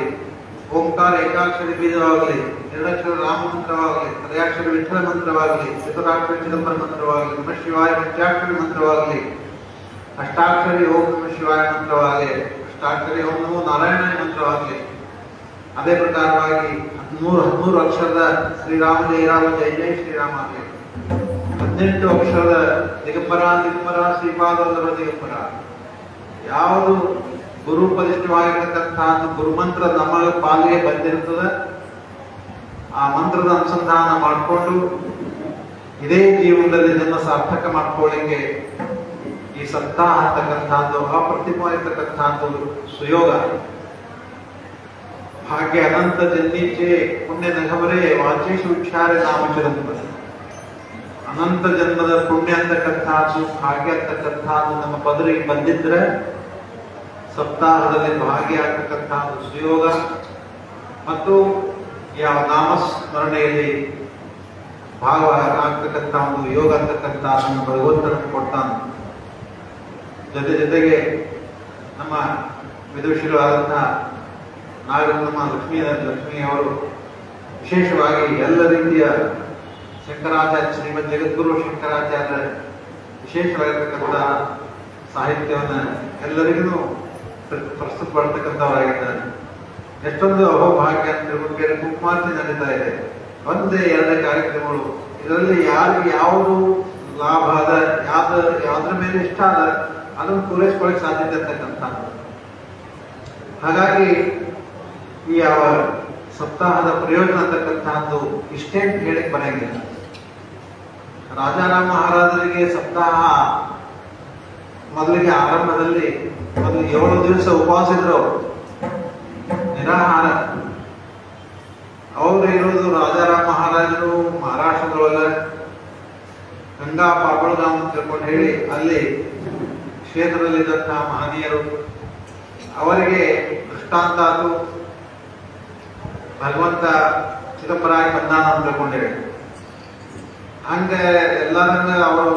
ಓಂಕಾರ ಏಕಾಕ್ಷರಿ ಬೀಜವಾಗಲಿ, 2 ಅಕ್ಷರ ರಾಮ ಮಂತ್ರವಾಗಲಿ, 3 ಅಕ್ಷರ ವಿಠಲ ಮಂತ್ರವಾಗಲಿ, 4 ಚಿದಂಬರ ಮಂತ್ರವಾಗಲಿ, ನಮ ಶಿವಾಯ ಪಂಚಾಕ್ಷರಿ ಮಂತ್ರವಾಗಲಿ, ಅಷ್ಟಾಕ್ಷರಿ ಓಂ ನಮ ಶಿವಾಯ ಮಂತ್ರವಾಗಲಿ, ಅಷ್ಟಾಕ್ಷರಿ ಓಂ ನಮೋ ನಾರಾಯಣ ಮಂತ್ರವಾಗಲಿ, ಅದೇ ಪ್ರಕಾರವಾಗಿ 13 ಅಕ್ಷರದ ಶ್ರೀರಾಮ ಜಯ ರಾಮ ಜಯ ಜಯ ಶ್ರೀರಾಮ ಆಗಲಿ, 18 ಅಕ್ಷರದ ದಿಗಂಬರ ದಿಗಂಬರ ಶ್ರೀಪಾದವಲ್ಲಭ ದಿಗಂಬರ. ಯಾವುದು ಗುರುಪದಿಷ್ಠವಾಗಿರ್ತಕ್ಕಂತಹ ಗುರುಮಂತ್ರ ನಮ್ಮ ಪಾಲಿಗೆ ಬಂದಿರ್ತದೆ, ಆ ಮಂತ್ರದ ಅನುಸಂಧಾನ ಮಾಡಿಕೊಂಡು ಇದೇ ಜೀವನದಲ್ಲಿ ಜನ್ಮ ಸಾರ್ಥಕ ಮಾಡ್ಕೊಳ್ಳಿಕ್ಕೆ ಈ ಸಪ್ತಾಹ ಅಂತಕ್ಕಂಥದ್ದು ಅಪ್ರತಿಮವಾಗಿರ್ತಕ್ಕಂಥದ್ದು ಸುಯೋಗ. ಭಾಗ್ಯ ಅನಂತ ಜನ್ಮೀಚೆ ಪುಣ್ಯ ನಗವರೇ ವಾಚೇಶು ವಿಚಾರ ನಾಮಚರಂತ. ಅನಂತ ಜನ್ಮದ ಪುಣ್ಯ ಅಂತಕ್ಕಂಥದ್ದು ಭಾಗ್ಯ ಅಂತಕ್ಕಂಥದ್ದು ನಮ್ಮ ಪದರಿಗೆ ಬಂದಿದ್ರೆ ಸಪ್ತಾಹದಲ್ಲಿ ಭಾಗಿಯಾಗತಕ್ಕಂತಹ ಒಂದು ಸುಯೋಗ ಮತ್ತು ಯಾವ ನಾಮಸ್ಮರಣೆಯಲ್ಲಿ ಭಾಗವಾಗತಕ್ಕಂಥ ಒಂದು ಯೋಗ ಅಂತಕ್ಕಂಥ ನಮ್ಮ ಭಗವಂತನನ್ನು ಕೊಡ್ತಾನೆ. ಜೊತೆಗೆ ನಮ್ಮ ವಿದುಷಿಗಳಾದಂತಹ ನಮ್ಮ ಲಕ್ಷ್ಮಿಯವರು ವಿಶೇಷವಾಗಿ ಎಲ್ಲ ರೀತಿಯ ಶಂಕರಾಚಾರ್ಯ ಶ್ರೀಮದ್ ಜಗದ್ಗುರು ಶಂಕರಾಚಾರ್ಯ ವಿಶೇಷವಾಗಿರ್ತಕ್ಕಂಥ ಸಾಹಿತ್ಯವನ್ನು ಎಲ್ಲರಿಗೂ ಪ್ರಸ್ತುತಪಡ್ತಕ್ಕಂಥವರಾಗಿದ್ದಾರೆ. ಎಷ್ಟೊಂದು ಅಹೋಭಾಗ್ಯ ಅಂತ ತಿಳ್ಕೊಂಡು ಕುಮಾರ್ತಿ ನಡೀತಾ ಇದೆ. ಒಂದೇ ಎರಡೇ ಕಾರ್ಯಕ್ರಮಗಳು. ಇದರಲ್ಲಿ ಯಾರಿಗೆ ಯಾವುದು ಲಾಭ ಅದ, ಯಾವ್ದ್ರ ಮೇಲೆ ಇಷ್ಟ ಅದ ಅದನ್ನು ಪೂರೈಸ್ಕೊಳ್ಳಿಕ್ಕೆ ಸಾಧ್ಯತೆ ಅಂತಕ್ಕಂಥ. ಹಾಗಾಗಿ ಈ ಯಾವ ಸಪ್ತಾಹದ ಪ್ರಯೋಜನ ಅಂತಕ್ಕಂಥದ್ದು ಇಷ್ಟೇ ಅಂತ ಹೇಳಿಕ್ ಬರಂಗಿಲ್ಲ. ರಾಜಾರಾಮ್ ಮಹಾರಾಜರಿಗೆ ಸಪ್ತಾಹ ಮೊದಲಿಗೆ ಆರಂಭದಲ್ಲಿ ಮೊದಲು 7 ದಿವಸ ಉಪವಾಸ ಇದ್ರು, ನಿರಾಹಾರ. ಅವರು ಇರೋದು ರಾಜಾರಾಮ್ ಮಹಾರಾಜರು ಮಹಾರಾಷ್ಟ್ರದೊಳಗ ಗಂಗಾ ಪಾಬಳಗಾಮ್ ಅಂತ ತಿಳ್ಕೊಂಡು ಹೇಳಿ ಅಲ್ಲಿ ಕ್ಷೇತ್ರದಲ್ಲಿದ್ದಂತಹ ಮಹನೀಯರು ಅವರಿಗೆ ದೃಷ್ಟಾಂತ ಅದು ಭಗವಂತ ಚಿದಂಬರಾಗಿ ಬಂದಾನ ಅಂತ ತಿಳ್ಕೊಂಡೇಳಿ. ಹಂಗೆ ಎಲ್ಲರಂಗ ಅವರು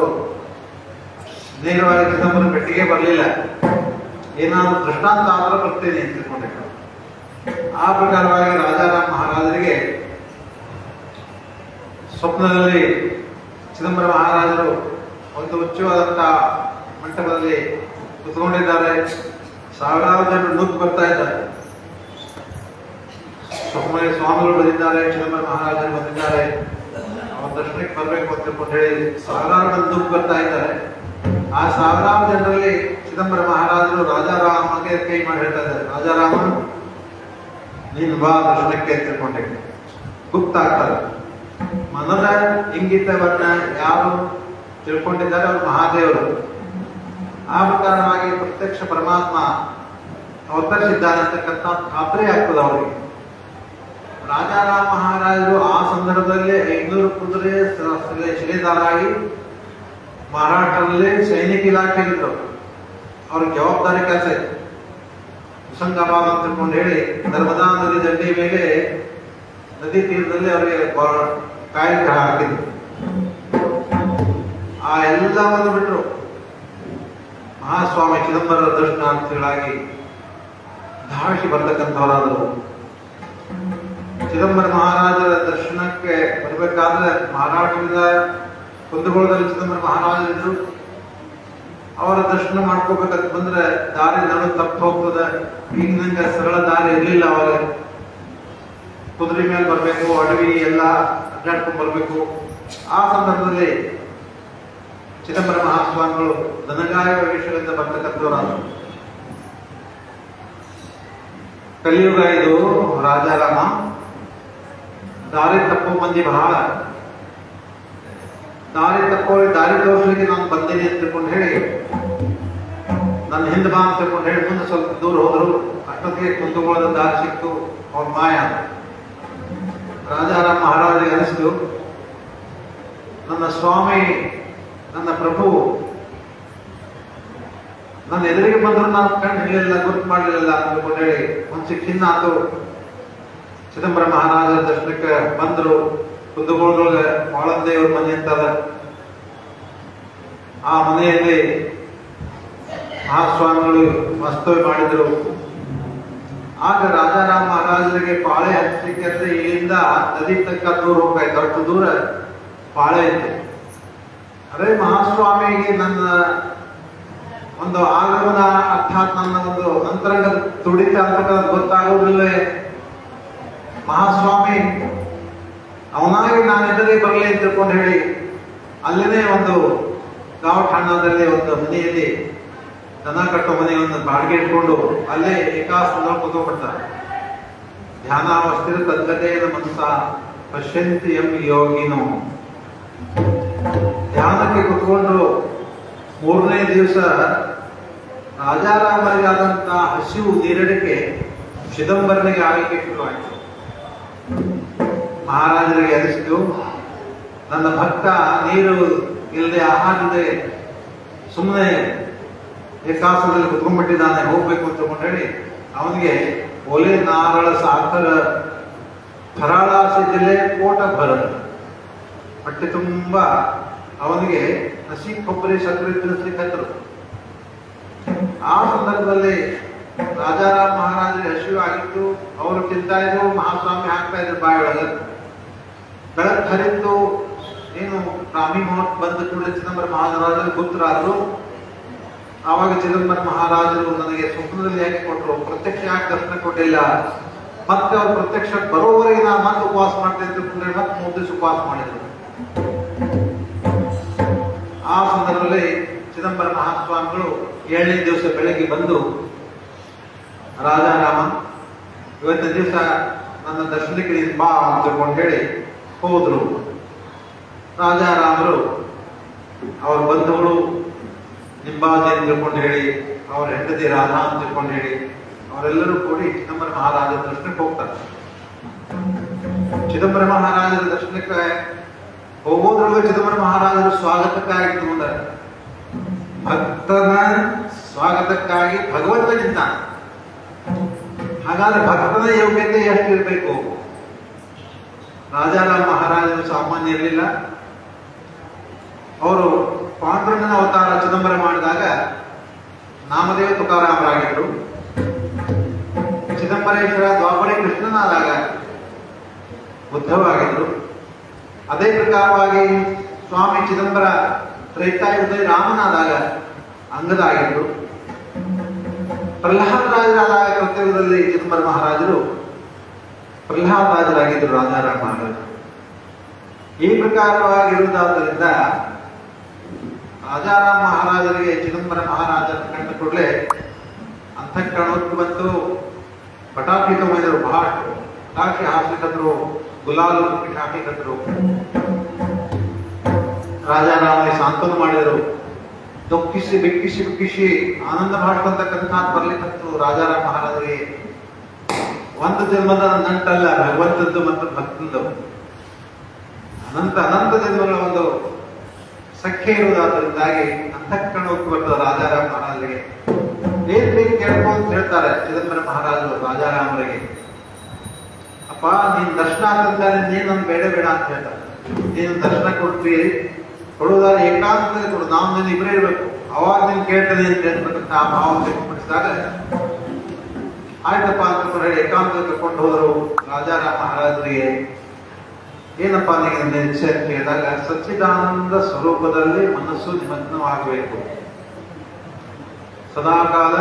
ನೇರವಾಗಿ ಚಿದಂಬರ ಭೇಟಿಗೆ ಬರಲಿಲ್ಲ. ಏನಾದ್ರು ದೃಷ್ಟಾಂತ ಆದ್ರೆ ಬರ್ತೀನಿ ಅಂತ ತಿಳ್ಕೊಂಡಿದ್ರು. ಆ ಪ್ರಕಾರವಾಗಿ ರಾಜಾರಾಮ್ ಮಹಾರಾಜರಿಗೆ ಸ್ವಪ್ನದಲ್ಲಿ ಚಿದಂಬರ ಮಹಾರಾಜರು ಒಂದು ಉಚ್ಚವಾದಂತಹ ಮಂಟಪದಲ್ಲಿ ಕುತ್ಕೊಂಡಿದ್ದಾರೆ. ಸಾವಿರಾರು ಜನರು ನುಗ್ಗಿ ಬರ್ತಾ ಇದ್ದಾರೆ. ಸ್ವಾಮಿಗಳು ಬಂದಿದ್ದಾರೆ, ಚಿದಂಬರ ಮಹಾರಾಜರು ಬಂದಿದ್ದಾರೆ, ಅವ್ರ ದರ್ಶನಕ್ಕೆ ಬರ್ಬೇಕು ಅಂತ ತಿಳ್ಕೊಂಡು ಹೇಳಿ ಸಾವಿರಾರು ಮಂದಿ ನುಗ್ಗಿ ಬರ್ತಾ ಇದ್ದಾರೆ. ಆ ಸಾವಿರಾರು ಜನರಲ್ಲಿ ಚಿದಂಬರ ಮಹಾರಾಜರು ರಾಜಾರಾಮಗೆ ಕೈ ಮಾಡಿ ಹೇಳ್ತಾ ಇದ್ದಾರೆ, ರಾಜಾರಾಮ ನೀನು ಬಾ ದರ್ಶನಕ್ಕೆ ಅಂತ ತಿಳ್ಕೊಂಡೆ. ಗುಪ್ತಾಗ್ತಾರೆ. ಮನದ ಇಂಗಿತವನ್ನ ಯಾರು ತಿಳ್ಕೊಂಡಿದ್ದಾರೆ ಅವರು ಮಹಾದೇವರು. ಆ ಪ್ರಕಾರವಾಗಿ ಪ್ರತ್ಯಕ್ಷ ಪರಮಾತ್ಮ ಅವತರಿಸಿದ್ದಾನೆ ಅಂತಕ್ಕಂಥ ಖಾತ್ರಿ ಆಗ್ತದೆ ಅವರಿಗೆ. ರಾಜಾರಾಮ್ ಮಹಾರಾಜರು ಆ ಸಂದರ್ಭದಲ್ಲಿ 500 ಕುದುರೆ ಶಿಲೆದಾರಾಗಿ ಮಹಾರಾಷ್ಟ್ರದಲ್ಲಿ ಸೈನಿಕ ಇಲಾಖೆಯಲ್ಲಿದ್ದರು. ಅವ್ರಿಗೆ ಜವಾಬ್ದಾರಿ ಕೆಲಸ ಇತ್ತು. ಹುಸಂಗಾಬಾದ್ ಅಂತ ತಿಳ್ಕೊಂಡು ಹೇಳಿ ನರ್ಮದಾ ನದಿ ದಂಡೆ ಮೇಲೆ ನದಿ ತೀರದಲ್ಲಿ ಅವರಿಗೆ ಕಾಯಿಲೆ ಹಾಕಿದ್ರು. ಆ ಎಲ್ಲವನ್ನು ಬಿಟ್ಟರು. ಮಹಾಸ್ವಾಮಿ ಚಿದಂಬರ ದರ್ಶನ ಅಂತ ಹೇಳಾಗಿ ಧಾವಿಸಿ ಬರ್ತಕ್ಕಂಥವರಾದರು. ಚಿದಂಬರ ಮಹಾರಾಜರ ದರ್ಶನಕ್ಕೆ ಬರಬೇಕಾದ್ರೆ ಮಹಾರಾಷ್ಟ್ರದ ಕುಂದಗೋಳದಲ್ಲಿ ಚಿದಂಬರ ಮಹಾರಾಜರಿದ್ರು. ಅವರ ದರ್ಶನ ಮಾಡ್ಕೋಬೇಕಂತ ಬಂದ್ರೆ ದಾರಿ ನಡು ತಪ್ಪು ಹೋಗ್ತದೆ. ಈಗ ನಂಗೆ ಸರಳ ದಾರಿ ಇರ್ಲಿಲ್ಲ. ಅವಾಗ ಕುದುರೆ ಮೇಲೆ ಬರ್ಬೇಕು, ಅಡವಿ ಎಲ್ಲ ಅಡ್ಡಾಡ್ಕೊಂಡ್ ಬರ್ಬೇಕು. ಆ ಸಂದರ್ಭದಲ್ಲಿ ಚಿದಂಬರ ಮಹಾಸ್ವಾಮಿಗಳು ದನಗಾಯ ವಿಷಯದಿಂದ ಬರ್ತಕ್ಕಂಥವರಾದ್ರು. ಕಲಿಯುಗ ಇದು ರಾಜಾರಾಮ. ದಾರಿ ತಪ್ಪು ಮಂದಿ ಬಹಳ. ದಾರಿ ತೋರಿಸ್ಲಿಕ್ಕೆ ನಾನು ಬಂದೇನೆ ಅಂತ ತಿಳ್ಕೊಂಡು ಹೇಳಿ ನನ್ನ ಹಿಂದೆ ಬಾ ಅಂತ ತಿಳ್ಕೊಂಡು ಹೇಳಿ ಮುಂದೆ ಸ್ವಲ್ಪ ದೂರ ಹೋದ್ರು. ಅಷ್ಟೊತ್ತಿಗೆ ಕುಂದಗೋಳದ ದಾರಿ ಸಿಕ್ತು. ಅವ್ರ ಮಾಯ. ರಾಜಾರಾಮ್ ಮಹಾರಾಜರಿಗೆ ಅನಿಸ್ತು, ನನ್ನ ಸ್ವಾಮಿ, ನನ್ನ ಪ್ರಭು ನನ್ನ ಎದುರಿಗೆ ಬಂದ್ರು ನಾನು ಕಂಡು ಹಿಡಿಯಲಿಲ್ಲ, ಗುರುತು ಮಾಡಲಿಲ್ಲ ಅಂತ ತಿಳ್ಕೊಂಡು ಹೇಳಿ ಮನ್ಸಿಗೆ ಖಿನ್ನ ಆತು. ಚಿದಂಬರ ಮಹಾರಾಜರ ದರ್ಶನಕ್ಕೆ ಬಂದರು. ಕುಂದಗೋಳದೊಳಗೆ ಬಾಳಂದೇವ್ರ ಮನೆ ಅಂತದ. ಆ ಮನೆಯಲ್ಲಿ ಮಹಾಸ್ವಾಮಿಗಳು ವಾಸ್ತವ್ಯ ಮಾಡಿದ್ರು. ಆಗ ರಾಜಾರಾಮ್ ಮಹಾರಾಜರಿಗೆ ಪಾಳೆ ಹಚ್ಚಲಿಕ್ಕೆ ಅಂದ್ರೆ ಇಲ್ಲಿಂದ ನದಿ ತನಕ ದೂರ ಹೋಗ್ತಾಯಿತ್ತು. ಅಷ್ಟು ದೂರ ಪಾಳೆ ಇತ್ತು. ಅದೇ ಮಹಾಸ್ವಾಮಿಗೆ ನನ್ನ ಒಂದು ಆಗಮನ ಅರ್ಥಾತ್ ನನ್ನ ಒಂದು ಅಂತರಂಗದ ತುಡಿತ ಅಂತಕ್ಕಂಥ ಗೊತ್ತಾಗೋದಿಲ್ಲವೇ. ಮಹಾಸ್ವಾಮಿ ಅವನಾಗಿ ನಾನು ಎದುರಿಗೆ ಬರಲಿ ಅಂತ ತಿಳ್ಕೊಂಡು ಹೇಳಿ ಅಲ್ಲೇ ಒಂದು ಗಾವಠಾಣದಲ್ಲಿ ಒಂದು ಮನೆಯಲ್ಲಿ ದನ ಕಟ್ಟೋ ಮನೆಯನ್ನು ಬಾಡಿಗೆ ಇಟ್ಕೊಂಡು ಅಲ್ಲೇ ಏಕಾಸನದಲ್ಲಿ ಕೂತ್ಕೊಂಡ್ಬಿಡ್ತಾರೆ. ಧ್ಯಾನಾವಸ್ಥಿರ ತದ್ಗತೆಯ ಮನಸ್ಸ ಪಶ್ಯಂತಿ ಎಂ ಯೋಗಿನೋ. ಧ್ಯಾನಕ್ಕೆ ಕುತ್ಕೊಂಡು 3ನೇ ದಿವಸ ರಾಜಾರಾಮರಿಗಾದಂತ ಹಸಿವು ನೀರಡಿಕೆ ಚಿದಂಬರನಿಗೆ ಆಗಲಿಕ್ಕೆ ಶುರುವಾಯಿತು. ಮಹಾರಾಜರಿಗೆ ಅನಿಸಿತು, ನನ್ನ ಭಕ್ತ ನೀರು ಇಲ್ಲದೆ ಆಹಾರದೆ ಸುಮ್ಮನೆ ಏಕಾಸನದಲ್ಲಿ ಕುತ್ಕೊಂಡ್ಬಿಟ್ಟಿದ್ದಾನೆ, ಹೋಗ್ಬೇಕು ಅಂತ ಹೇಳಿ ಅವನಿಗೆ ಒಲೆ ನಾರಳ ಸಾಕರ ಫರಾಳಾಸಿ ಜಿಲ್ಲೆ ಕೋಟ ಭರ ಹೊಟ್ಟೆ ತುಂಬ ಅವನಿಗೆ ಹಸಿ ಕೊಬ್ಬರಿ ಸಕ್ಕರೆ ತಿನ್ನಿಸ್ಲಿಕ್ಕೆ ಹತ್ತರು. ಆ ಸಂದರ್ಭದಲ್ಲಿ ರಾಜಾರಾಮ್ ಮಹಾರಾಜರಿಗೆ ಹಸಿವು ಆಗಿತ್ತು. ಅವರು ತಿಂತಾ ಇದ್ರು, ಮಹಾಸ್ವಾಮಿ ಹಾಕ್ತಾ ಇದ್ರು ಬಾಯೊಳಗೆ. ಬೆಳಕು ಹರಿತು, ಏನು ಬ್ರಾಹ್ಮಿ ಮಹೋತ್ ಬಂದ ಕೂಡಲೇ ಚಿದಂಬರ ಮಹಾರಾಜರು ಗೊತ್ತರಾದ್ರು. ಆವಾಗ ಚಿದಂಬರ ಮಹಾರಾಜರು ನನಗೆ ಸ್ವಪ್ನದಲ್ಲಿ ಯಾಕೆ ಕೊಟ್ಟರು, ಪ್ರತ್ಯಕ್ಷ ಯಾಕೆ ದರ್ಶನ ಕೊಟ್ಟಿಲ್ಲ, ಮತ್ತೆ ಅವ್ರು ಪ್ರತ್ಯಕ್ಷ ಬರೋವರೆಗೆ ನಾನು ಮತ್ತೆ ಉಪವಾಸ ಮಾಡ್ತಾ ಇದ್ದುಕೊಂಡ್ರೆ ಮತ್ತೆ 3 ದಿವಸ ಉಪವಾಸ ಮಾಡಿದ್ರು. ಆ ಸಂದರ್ಭದಲ್ಲಿ ಚಿದಂಬರ ಮಹಾಸ್ವಾಮಿಗಳು 7ನೇ ದಿವಸ ಬೆಳಗ್ಗೆ ಬಂದು, ರಾಜಾರಾಮ ಇವತ್ತಿನ ದಿವಸ ನನ್ನ ದರ್ಶನಕ್ಕೆ ನೀನು ಬಾ ಅಂತ ಹೇಳಿ ಹೋದ್ರು. ರಾಜಾರಾಮರು ಅವ್ರ ಬಂಧುಗಳು ನಿಂಬಾಜಿ ಅಂತ ತಿಳ್ಕೊಂಡು ಹೇಳಿ, ಅವ್ರ ಹೆಂಡತಿ ರಾಧಾ ಅಂತ ತಿಳ್ಕೊಂಡು ಹೇಳಿ ಅವರೆಲ್ಲರೂ ಕೂಡಿ ಚಿದಂಬರ ಮಹಾರಾಜರ ದರ್ಶನಕ್ಕೆ ಹೋಗ್ತಾರೆ. ಚಿದಂಬರ ಮಹಾರಾಜರ ದರ್ಶನಕ್ಕೆ ಹೋಗೋದ್ರೊಳಗೆ ಚಿದಂಬರ ಮಹಾರಾಜರು ಸ್ವಾಗತಕ್ಕಾಗಿ ಮುಂದೆ ಭಕ್ತನ ಸ್ವಾಗತಕ್ಕಾಗಿ ಭಗವಂತ ನಿಂತಾನೆ. ಹಾಗಾದ್ರೆ ಭಕ್ತನ ಯೋಗ್ಯತೆ ಎಷ್ಟು ಇರಬೇಕು? ರಾಜಾರಾಮ್ ಮಹಾರಾಜರು ಸಾಮಾನ್ಯ ಇರಲಿಲ್ಲ. ಅವರು ಪಾಂಡುರಂಗನ ಅವತಾರ ಚಿದಂಬರ ಮಾಡಿದಾಗ ನಾಮದೇವ ತುಕಾರಾಮರಾಗಿದ್ರು. ಚಿದಂಬರೇಶ್ವರ ದ್ವಾಪರಿ ಕೃಷ್ಣನಾದಾಗ ಬುದ್ಧವಾಗಿದ್ರು. ಅದೇ ಪ್ರಕಾರವಾಗಿ ಸ್ವಾಮಿ ಚಿದಂಬರ ತ್ರೇತಾಯುಗದಲ್ಲಿ ರಾಮನಾದಾಗ ಅಂಗದಾಗಿದ್ರು. ಪ್ರಹ್ಲಾದರಾಜರಾದಾಗ ಕೃತ್ಯದಲ್ಲಿ ಚಿದಂಬರ ಮಹಾರಾಜರು ಪ್ರಹ್ಲಾದರಾಜರಾಗಿದ್ದರು ರಾಜಾರಾಮ್ ಮಹಾರಾಜರು. ಈ ಪ್ರಕಾರವಾಗಿರುವುದಾದ್ದರಿಂದ ರಾಜಾರಾಮ್ ಮಹಾರಾಜರಿಗೆ ಚಿದಂಬರ ಮಹಾರಾಜರ ಕಂಡ ಕೂಡಲೇ ಅಂತಃಕರಣಕ್ಕೆ ಬಂತು. ಪಟಾಕಿ ತಗೊಂಡಿದ್ರು, ಬಹಳ ಪಟಾಕಿ ಹಾಸ್ಲಿಕ್ಕಂದ್ರು, ಗುಲಾಲು ಹಾಕಿಕಂದ್ರು. ರಾಜಾರಾಮನಿಗೆ ಸಾಂತ್ವನ ಮಾಡಿದರು. ದುಃಖಿಸಿ ಬಿಕ್ಕಿಸಿ ಬಿಕ್ಕಿಸಿ ಆನಂದ ಭಾಷಂತಕ್ಕಂಥ ಬರ್ಲಿಕ್ಕಂತು ರಾಜಾರಾಮ್ ಮಹಾರಾಜರಿಗೆ ಒಂದು ಜನ್ಮದ ನಂಟಲ್ಲ, ಭಗವಂತದ್ದು ಮತ್ತು ಭಕ್ತಂದು ಅನಂತ ಜನ್ಮಗಳ ಒಂದು ಸಖ್ಯ ಇರುವುದಾದ್ದರಿಂದಾಗಿ ಅಂತಃಕರಣಕ್ಕೆ ಬರ್ತದೆ ರಾಜಾರಾಮ್ ಮಹಾರಾಜರಿಗೆ. ಏನ್ ಬೇಕು ಕೇಳ್ಕೊ ಅಂತ ಹೇಳ್ತಾರೆ ಚಿದಂಬರ ಮಹಾರಾಜರು ರಾಜಾರಾಮರಿಗೆ. ಅಪ್ಪ ನೀನ್ ದರ್ಶನ ಆಗ್ತಂತಾರೆ, ನೀನ್ ನನ್ ಬೇಡ ಬೇಡ ಅಂತ ಹೇಳ್ತಾರೆ. ನೀನು ದರ್ಶನ ಕೊಡ್ತೀರಿ, ಕೊಡುವುದಾದ್ರೆ ಏಕಾಂತದಲ್ಲಿ ಕೊಡು, ನಾವು ನೀನು ಇಬ್ಬರೇ ಇರಬೇಕು, ಅವಾಗ ನೀನ್ ಕೇಳ್ತದೆ ಅಂತ ಹೇಳ್ಬೇಕಂತ ಆ ಭಾವ ವ್ಯಕ್ತಪಡಿಸಿದಾಗ ಆಯ್ತಪ್ಪ ಅಂತ ಹೇಳಿ ಏಕಾಂತದಲ್ಲಿ ಕರ್ಕೊಂಡು ಹೋದರು ರಾಜಾರಾಮ್ ಮಹಾರಾಜರಿಗೆ. ಏನಪ್ಪಾ ನಿಮಗೆ ಇಚ್ಛೆ ಅಂತ ಕೇಳಿದಾಗ, ಸಚ್ಚಿದಾನಂದ ಸ್ವರೂಪದಲ್ಲಿ ಮನಸ್ಸು ನಿಮಗ್ನವಾಗಬೇಕು, ಸದಾಕಾಲ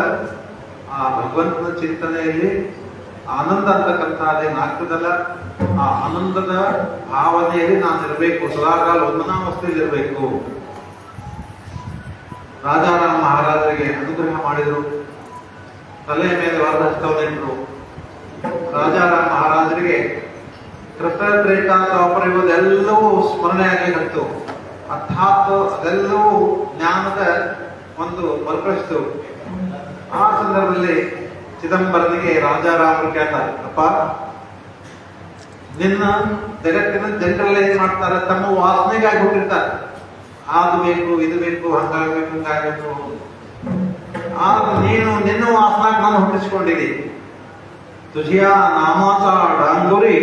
ಆ ಭಗವಂತನ ಚಿಂತನೆಯಲ್ಲಿ ಆನಂದ ಅಂತಕ್ಕಂಥದ್ದೇ ನಾಲ್ಕದಲ್ಲ, ಆ ಆನಂದದ ಭಾವನೆಯಲ್ಲಿ ನಾನು ಇರಬೇಕು, ಸದಾಕಾಲ ಒಂದನಾವಸ್ಥೆಯಲ್ಲಿ ಇರಬೇಕು. ರಾಜಾರಾಮ್ ಮಹಾರಾಜರಿಗೆ ಅನುಗ್ರಹ ಮಾಡಿದರು. ತಲೆಯ ಮೇಲೆ ವರದಹಸ್ತವನ್ನಿಟ್ಟರು. ರಾಜಾರಾಮ್ ಮಹಾರಾಜರಿಗೆ ಕೃಷ್ಣ ತ್ರೇತಾ ದ್ವಾಪರ ಇವುದೆಲ್ಲವೂ ಸ್ಮರಣೆ ಆಗಲಿಕ್ಕಂತು. ಅರ್ಥಾತ್ ಅದೆಲ್ಲವೂ ಜ್ಞಾನದ ಒಂದು ಮರುಕಳಿಸ್ತು. ಆ ಸಂದರ್ಭದಲ್ಲಿ ಚಿದಂಬರನಿಗೆ ರಾಜಾರಾಮರು ಕೇಳ್ತಾರೆ, ಅಪ್ಪ ನಿನ್ನ ಜಗತ್ತಿನ ಜನರೆಲ್ಲ ಏನ್ ಮಾಡ್ತಾರೆ, ತಮ್ಮ ವಾಸನೆಗಾಗಿ ಹುಟ್ಟಿರ್ತಾರೆ, ಅದು ಬೇಕು ಇದು ಬೇಕು, ಹಂಗಾಗಬೇಕು ಹಿಂಗಾಗಬೇಕು. ನೀನು ನಿನ್ನ ವಾಸನಾಗ ನಾನು ಹುಟ್ಟಿಸ್ಕೊಂಡಿದ್ದಿ. ತುಜಿಯಾ ನಾಮಾತ ಡಾಂಗುರಿ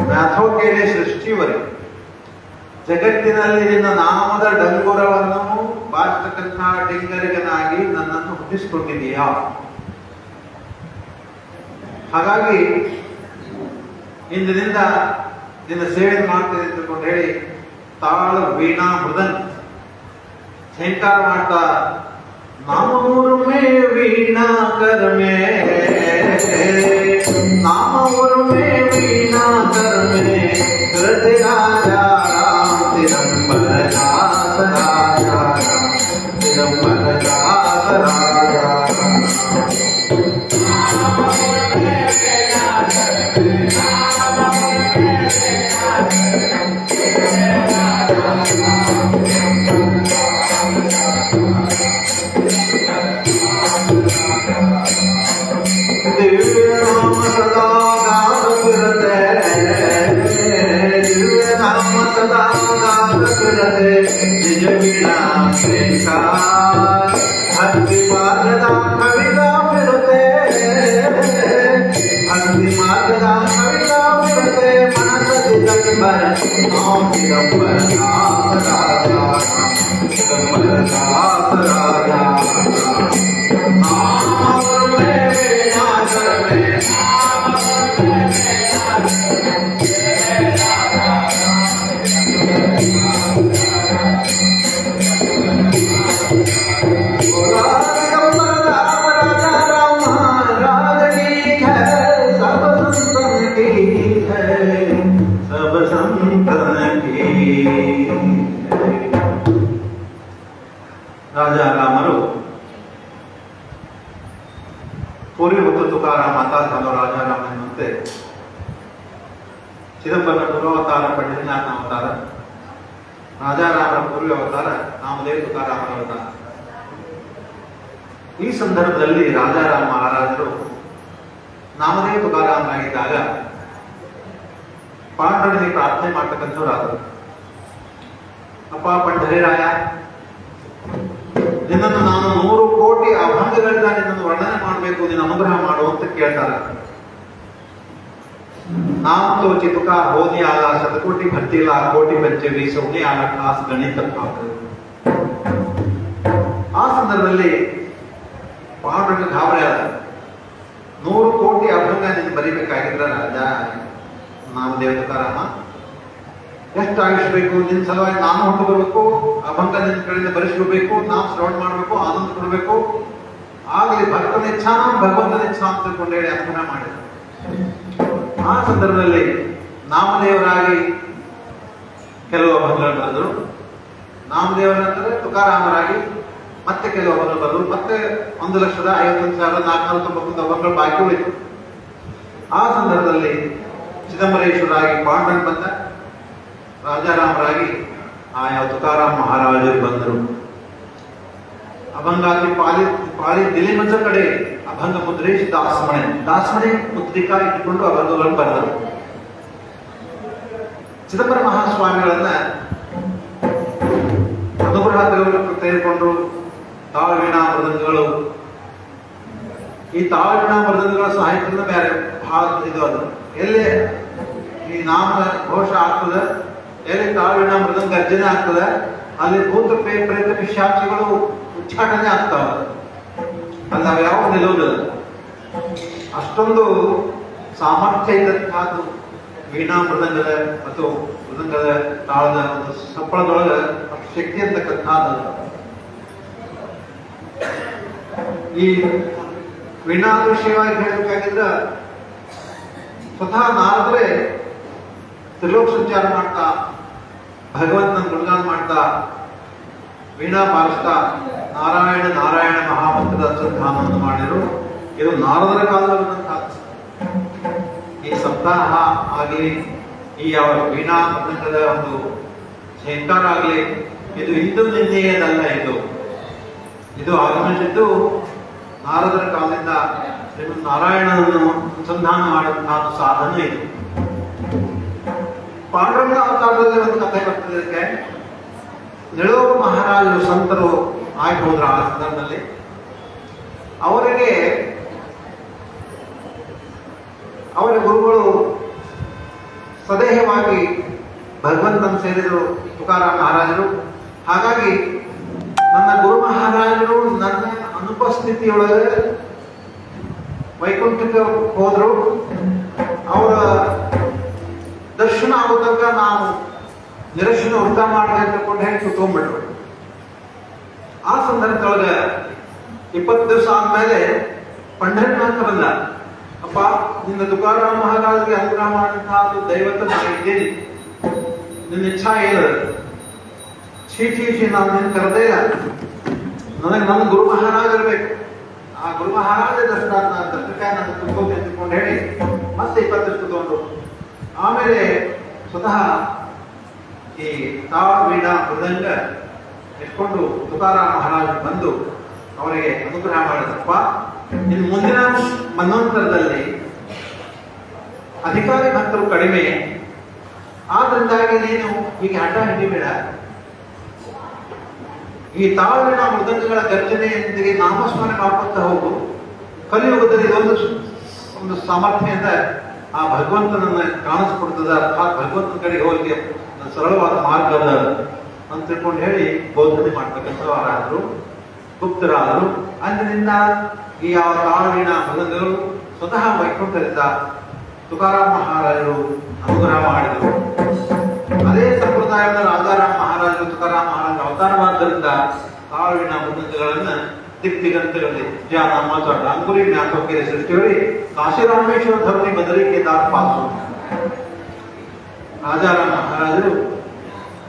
ಮ್ಯಾಥೋ ಕೇಳಿ ಸೃಷ್ಟಿವರೆ, ಜಗತ್ತಿನಲ್ಲಿ ನಿನ್ನ ನಾಮದ ಡಂಗುರವನ್ನು ಬಾರ್ತಕ್ಕಂಥ ಡಿಂಗರಿಗನಾಗಿ ನನ್ನನ್ನು ಹುಟ್ಟಿಸಿಕೊಂಡಿದೀಯಾ. ಹಾಗಾಗಿ ಇಂದಿನಿಂದ ನಿನ್ನ ಸೇವೆ ಮಾಡ್ತೀನಿ ಅಂತಕೊಂಡು ಹೇಳಿ ತಾಳ ವೀಣಾ ಮೃದನ್ ಝೇಂಕಾರ ಮಾಡ್ತಾ, ನಾಮೂರುಮೇ ವೀಣಾ ಕರ್ಮೇ, ನಾಮೂರುಮೇ ವೀಣಾ ಕರ್ಮೇ, ಹೃದಯ ರಾಜಾ ರಾಮ್ ತಿರಂಬರ ದಾಸ ರಾಜಾ ರಾಮ್, ತಿರಂಬರ ದಾಸ ರಾಜಾ ರಾಮ್. चिदंबरदास राजा चिदंबरदास राजा ರಾಜಾರಾಮರು ಪೂರ್ವಿ ಮತ್ತು ತುಕಾರಾಮ ಮಾತಾಡ್ತಾರೋ ರಾಜಾರಾಮನಂತೆ ಚಿದಂಬರನ ಪೂರ್ವಾವತಾರ ಪಂಡಿತನಾಥನ ಅವತಾರ, ರಾಜಾರಾಮರ ಪೂರ್ವಿ ಅವತಾರ ನಾಮದೇವ ತುಕಾರಾಮನ ಅವತಾರ. ಈ ಸಂದರ್ಭದಲ್ಲಿ ರಾಜಾರಾಮ ಮಹಾರಾಜರು ನಾಮದೇವ ತುಕಾರಾಮನಾಗಿದ್ದಾಗ ಪಾಂಡವನಿಗೆ ಪ್ರಾರ್ಥನೆ ಮಾಡ್ತಕ್ಕಂಥವ್ರಾದರು. ಅಪ್ಪ ಪಂಡರಿರಾಯ, ನಿನ್ನನ್ನು ನಾನು 100 ಕೋಟಿ ಅಭಂಗಗಳಿಂದ ನಿನ್ನನ್ನು ವರ್ಣನೆ ಮಾಡಬೇಕು, ನಿನ್ನ ಅನುಗ್ರಹ ಮಾಡು ಅಂತ ಕೇಳ್ತಾರೆ. ನಾಮ್ ತೋ ಚಿತುಕ ಹೋದಿ ಆಲ ಶತಕೋಟಿ ಭರ್ತಿಲ್ಲ ಕೋಟಿ ಪಂಚವಿ ಸೌನಿ ಆಲ ಕ್ಲಾಸ್ ಗಣಿತ. ಆ ಸಂದರ್ಭದಲ್ಲಿ ಪಾಂಡವನಿಗೆ ಗಾಬರಿ ಆದ. 100 ಕೋಟಿ ಅಭಂಗ ನೀನು ಬರಿಬೇಕಾಗಿದ್ರೆ ರಾಜ ನಾಮದೇವ ತುಕಾರಾಮ, ಎಷ್ಟು ಆಯುಷ್ಬೇಕು, ನಿನ್ನ ಸಲುವಾಗಿ ನಾನು ಹೊಟ್ಟು ಬರಬೇಕು, ಅಭಂಗ ನಿನ್ನ ಕಡೆಯಿಂದ ಬರೆಸ್ಕೋಬೇಕು, ನಾವು ಶ್ರವಣ ಮಾಡಬೇಕು, ಆನಂದ ಕೊಡಬೇಕು, ಆಗಲಿ ಭಕ್ತನ ಇಚ್ಛಾ ಭಗವಂತನ ಇಚ್ಛಾ ಅಂತ ತಿಳ್ಕೊಂಡು ಹೇಳಿ ಅನುಗ್ರಹ ಮಾಡಿದ. ಆ ಸಂದರ್ಭದಲ್ಲಿ ನಾಮದೇವರಾಗಿ ಕೆಲವು ಅಭಂಗಗಳು ಬರೆದರು, ನಾಮದೇವರ ನಂತರ ತುಕಾರಾಮರಾಗಿ ಮತ್ತೆ ಕೆಲವು ಅಭಂಗಗಳು ಬರೆದರು, ಮತ್ತೆ 1,51,491 ಅಭಂಗಗಳು ಬಾಕಿ ಉಳಿತು. ಆ ಸಂದರ್ಭದಲ್ಲಿ ಚಿದಂಬರೇಶ್ವರಾಗಿ ಪಾಂಡವನ್ ಬಂದ, ರಾಜಾರಾಮರಾಗಿ ಆಯಾ ತುಕಾರಾಮ ಮಹಾರಾಜರು ಬಂದರು. ಅಭಂಗಾತಿ ಪಾಲಿ ದಿಲಿಮಂಜ ಕಡೆ ಅಭಂಗ ಮುದ್ರೇಶ್ ದಾಸಮಣೆ ಮುದ್ರಿಕಾ ಇಟ್ಟುಕೊಂಡು ಅಭಂಗಗಳನ್ನು ಬರೆದರು. ಚಿದಂಬರ ಮಹಾಸ್ವಾಮಿಗಳನ್ನ ಅನುಗ್ರಹ ತೆಗೆದುಕೊಂಡು ತಾಳವೀಣಾ ಮೃದಂಗಗಳು, ಈ ತಾಳವೀಣಾ ಮೃದಂಗಗಳ ಸಾಹಿತ್ಯದಿಂದ ಬೇರೆ ಭಾಳ ಇದು ಅದು. ಎಲ್ಲಿ ಈ ನಾಮ ಘೋಷ ಆಗ್ತದೆ, ಎಲ್ಲಿ ತಾಳವೀಣಾ ಮೃದಂಗ ಗರ್ಜನೆ ಆಗ್ತದೆ, ಅಲ್ಲಿ ಭೂತ ಪ್ರೇತ ಪಿಶಾಚಿಗಳು ಉಚ್ಚಾಟನೆ ಆಗ್ತಾವ. ಅಲ್ಲಿ ನಾವು ಯಾವ ನಿಲ್ಲುವುದಿಲ್ಲ. ಅಷ್ಟೊಂದು ಸಾಮರ್ಥ್ಯ ಇದ್ದಂತಹದ್ದು ವೀಣಾ ಮೃದಂಗದ ಮತ್ತು ಮೃದಂಗದ ತಾಳದ ಒಂದು ಸಪ್ಪಳದೊಳಗೆ ಅಷ್ಟು ಶಕ್ತಿ ಅಂತಕ್ಕಂಥದ್ದು. ಈ ವೀಣಾ ವಿಷಯವಾಗಿ ಹೇಳಬೇಕಾಗಿದ್ರೆ ಸ್ವತಃ ನಾರದ್ರೆ ತ್ರಿಲೋಕ ಸಂಚಾರ ಮಾಡ್ತಾ ಭಗವಂತನ ಗುಣಗಾನ ಮಾಡ್ತಾ ವೀಣಾ ಬಾರಿಸ್ತಾ ನಾರಾಯಣ ನಾರಾಯಣ ಮಹಾಮಂತ್ರದ ಅನುಸಂಧಾನವನ್ನು ಮಾಡಿದರು. ಇದು ನಾರದರ ಕಾಲದಂತಹ ಈ ಸಪ್ತಾಹ ಆಗಲಿ, ಈ ಯಾವ ವೀಣಾ ಮೃದಂಗದ ಒಂದು ಝೇಂಕಾರ ಆಗಲಿ, ಇದು ಹಿಂದೂ ನಿನ್ನೆಯದಲ್ಲ. ಇದು ಆಗಮಿಸಿದ್ದು ನಾರದರ ಕಾಲದಿಂದ ನಾರಾಯಣನನ್ನು ಅನುಸಂಧಾನ ಮಾಡುವಂತಹ ಸಾಧನೆ ಇದು. ಪಾಂಡುರಂಗನ ಅವತಾರದಲ್ಲಿ ಒಂದು ಕಥೆ ಬರ್ತದೆ. ಇದಕ್ಕೆ ನಿಳೋಗ ಮಹಾರಾಜರು ಸಂತರು ಆಗಿ ಹೋದ್ರ. ಆ ಸಂದರ್ಭದಲ್ಲಿ ಅವರ ಗುರುಗಳು ಸದೇಹವಾಗಿ ಭಗವಂತನ ಸೇರಿದರು ತುಕಾರಾಮ ಮಹಾರಾಜರು. ಹಾಗಾಗಿ ನನ್ನ ಗುರು ಮಹಾರಾಜರು ನನ್ನ ಅನುಪಸ್ಥಿತಿಯೊಳಗೆ ವೈಕುಂಠಕ್ಕೆ ಹೋದ್ರು. ಅವರ ದರ್ಶನ ಆಗೋ ತನಕ ನಾವು ನಿರಶನ ವೃತ ಮಾಡಲಿ ಅಂತಕೊಂಡು ಹೇಳಿ ಕುತ್ಕೊಂಡ್ಬಿಟ್ರು. ಆ ಸಂದರ್ಭದೊಳಗೆ 20 ದಿವಸ ಆದ್ಮೇಲೆ ಪಂಢರನಾಥ ಬಂದ. ಅಪ್ಪ, ನಿನ್ನ ತುಕಾರಾಮ ಮಹಾರಾಜರಿಗೆ ಅನುಗ್ರಹ ಮಾಡಿದಂತಹ ದೈವತ ನಾನು ಇದ್ದೇನೆ, ನಿನ್ನ ಇಚ್ಛಾ ಏನು? ಚೀಟಿ ನಾನು ನಿನ್ನ ಕರೆದೇ ಇಲ್ಲ, ನನಗೆ ನನ್ನ ಗುರು ಮಹಾರಾಜ ಇರಬೇಕು. ಆ ಗುರು ಮಹಾರಾಜ ದರ್ಶನಕಾಯ ನಾನು ತಿಳ್ಕೊಂಡು ತಿಳ್ಕೊಂಡು ಹೇಳಿ ಮತ್ತೆ 20 ದಿವಸ ತಗೊಂಡು ಆಮೇಲೆ ಸ್ವತಃ ಈ ತಾಳ ವೀಣಾ ಮೃದಂಗ ಇಟ್ಕೊಂಡು ತುಕಾರಾಮ ಮಹಾರಾಜ ಬಂದು ಅವರಿಗೆ ಅನುಗ್ರಹ ಮಾಡಿದಪ್ಪ, ಇನ್ನು ಮುಂದಿನ ಮನ್ವಂತರದಲ್ಲಿ ಅಧಿಕಾರಿ ಭಕ್ತರು ಕಡಿಮೆ, ಆದ್ರಿಂದಾಗಿ ನೀನು ಹೀಗೆ ಹಠ ಹಿಡಿಬೇಡ. ಈ ತಾಳವೀಣಾ ಮೃದಂಗಗಳ ಗರ್ಜನೆಯೊಂದಿಗೆ ನಾಮಸ್ಮರಣೆ ಮಾಡ್ಕೊತಾ ಹೋಗು. ಕಲಿಯುಗದಲ್ಲಿ ಒಂದು ಸಾಮರ್ಥ್ಯದಿಂದ ಆ ಭಗವಂತನನ್ನ ಕಾಣಿಸ್ಕೊಡ್ತದ, ಅರ್ಥಾತ್ ಭಗವಂತನ ಕಡೆಗೆ ಹೋಗಿ ಸರಳವಾದ ಮಾರ್ಗದ ಅಂತ ತಿಳ್ಕೊಂಡು ಹೇಳಿ ಬೋಧನೆ ಮಾಡ್ತಕ್ಕಂಥವರಾದ್ರು, ಗುಪ್ತರಾದರು. ಅಂದಿನಿಂದ ಈ ಯಾವ ತಾಳ್ವಿನ ಮೃದಂಗಗಳು ಸ್ವತಃ ವೈಕುಂಠದಿಂದ ತುಕಾರಾಮ್ ಮಹಾರಾಜರು ಅನುಗ್ರಹ ಮಾಡಿದರು. ಅದೇ ಸಂಪ್ರದಾಯದ ರಾಜಾರಾಮ್ ಮಹಾರಾಜರು ತುಕಾರಾಮ್ ಮಹಾರಾಜರು ಅವತಾರವಾದ್ದರಿಂದ ತಾಳ್ವಿನ ಮೃದಂಗಗಳನ್ನ ದಿಗ್ದಿಗಂತಗಳಲ್ಲಿ ಜ್ಞಾನ ಮಾತಾಡ ಅಂಗುರಿ ಜ್ಞಾಪಕ ಸೃಷ್ಟಿಯಲ್ಲಿ ಕಾಶಿರಾಮೇಶ್ವರ ಧರ್ಮಿ ಬದಲಿಕೆ ಪಾಸು. ರಾಜಾರಾಮ್ ಮಹಾರಾಜರು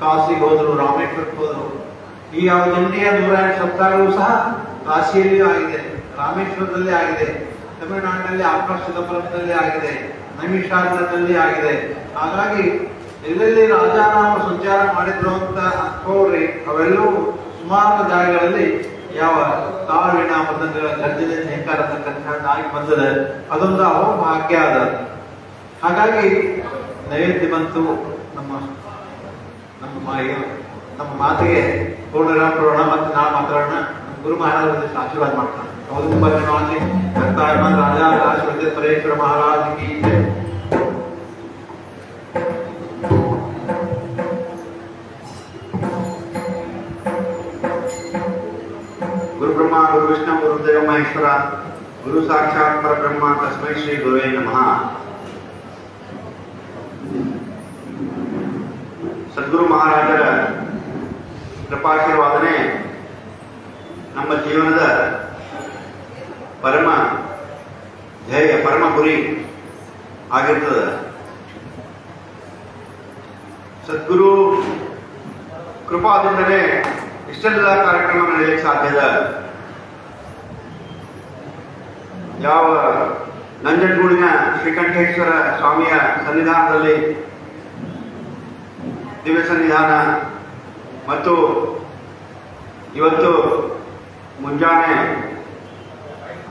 ಕಾಶಿಗೆ ಹೋದರು, ರಾಮೇಶ್ವರಕ್ಕೆ ಹೋದರು. ಈ ಯಾವ ದಂಡಿಯ 108 ಸಪ್ತಾಹಗಳು ಸಹ ಕಾಶಿಯಲ್ಲಿಯೂ ಆಗಿದೆ, ರಾಮೇಶ್ವರದಲ್ಲಿ ಆಗಿದೆ, ತಮಿಳುನಾಡಿನಲ್ಲಿ ಆಕಾಶ ಚಿದಂಬರದಲ್ಲಿ ಆಗಿದೆ, ನೈಮಿಷಾರಣ್ಯದಲ್ಲಿ ಆಗಿದೆ. ಹಾಗಾಗಿ ಎಲ್ಲೆಲ್ಲಿ ರಾಜಾರಾಮ ಸಂಚಾರ ಮಾಡಿದ್ರು ಅಂತ ಅನ್ಕೋರಿ ಅವೆಲ್ಲವೂ ಸುಮಾರು ಜಾಗಗಳಲ್ಲಿ ಯಾವ ತಾಳ್ವಿನ ಮೃದಂಗಗಳ ಗರ್ಜನೆ ನೇಕಾರ ಆಗಿ ಬಂದಿದೆ. ಅದೊಂದು ಅವರ ಭಾಗ್ಯ ಅದ. ಹಾಗಾಗಿ ನೈವೇದ್ಯ ಬಂತು. ನಮ್ಮ ಮಾತಿಗೆ ಪೂರ್ಣರಾಮ ಪ್ರೋಣ ಮತ್ತು ನಾವು ಮಾತಾಡೋಣ. ಗುರು ಮಹಾರಾಜ ಆಶೀರ್ವಾದ ಮಾಡ್ತಾನೆ. ರಾಜಾ ರಾಜ ಪರೇಶ್ವರ ಮಹಾರಾಜ ಕಿ ಜೈ. ಗುರು ಬ್ರಹ್ಮ ಗುರು ವಿಷ್ಣು ಗುರುದೇವ ಮಹೇಶ್ವರ ಗುರು ಸಾಕ್ಷಾತ್ ಪರಬ್ರಹ್ಮ ತಸ್ಮೈ ಶ್ರೀ ಗುರುವೇ ನಮಃ. ಸದ್ಗುರು ಮಹಾರಾಜರ ಕೃಪಾಶೀರ್ವಾದನೆ ನಮ್ಮ ಜೀವನದ ಪರಮ ಧ್ಯೇಯ, ಪರಮ ಗುರಿ ಆಗಿರ್ತದೆ. ಸದ್ಗುರು ಕೃಪಾದಿಂದಲೇ ಇಷ್ಟೆಲ್ಲ ಕಾರ್ಯಕ್ರಮ ನಡೆಯಲಿಕ್ಕೆ ಸಾಧ್ಯದ. ಯಾವ ನಂಜನಗೂಡಿನ ಶ್ರೀಕಂಠೇಶ್ವರ ಸ್ವಾಮಿಯ ಸನ್ನಿಧಾನದಲ್ಲಿ ದಿವ್ಯ ಸನ್ನಿಧಾನ ಮತ್ತು ಇವತ್ತು ಮುಂಜಾನೆ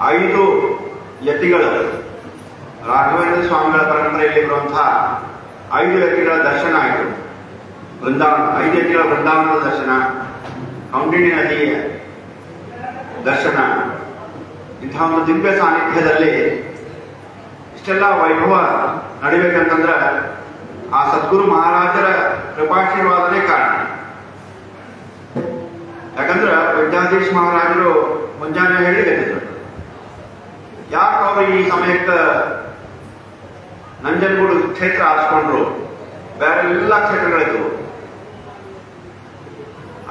5 ಯತಿಗಳು ರಾಘವೇಂದ್ರ ಸ್ವಾಮಿಗಳ ಪರಂಪರೆಯಲ್ಲಿ ಬರುವಂತಹ 5 ಯತಿಗಳ ದರ್ಶನ ಆಯಿತು. ಬೃಂದಾವನ 5 ಯತಿಗಳ ಬೃಂದಾವನದ ದರ್ಶನ, ಕೌಂಡಿನ್ಯ ನದಿಯ ದರ್ಶನ. ಇಂತಹ ಒಂದು ದಿವ್ಯ ಸಾನ್ನಿಧ್ಯದಲ್ಲಿ ಇಷ್ಟೆಲ್ಲ ವೈಭವ ನಡಿಬೇಕಂತಂದ್ರೆ ಆ ಸದ್ಗುರು ಮಹಾರಾಜರ ಕೃಪಾಶೀರ್ವಾದನೇ ಕಾರಣ. ಯಾಕಂದ್ರೆ ವಿದ್ಯಾಧೀಶ್ ಮಹಾರಾಜರು ಮುಂಜಾನೆ ಹೇಳಿದ್ರು, ಯಾಕೆ ಅವರು ಈ ಸಮಯಕ್ಕೆ ನಂಜನಗೂಡು ಕ್ಷೇತ್ರ ಆರಿಸ್ಕೊಂಡ್ರು, ಬೇರೆ ಎಲ್ಲ ಕ್ಷೇತ್ರಗಳಿದ್ವು.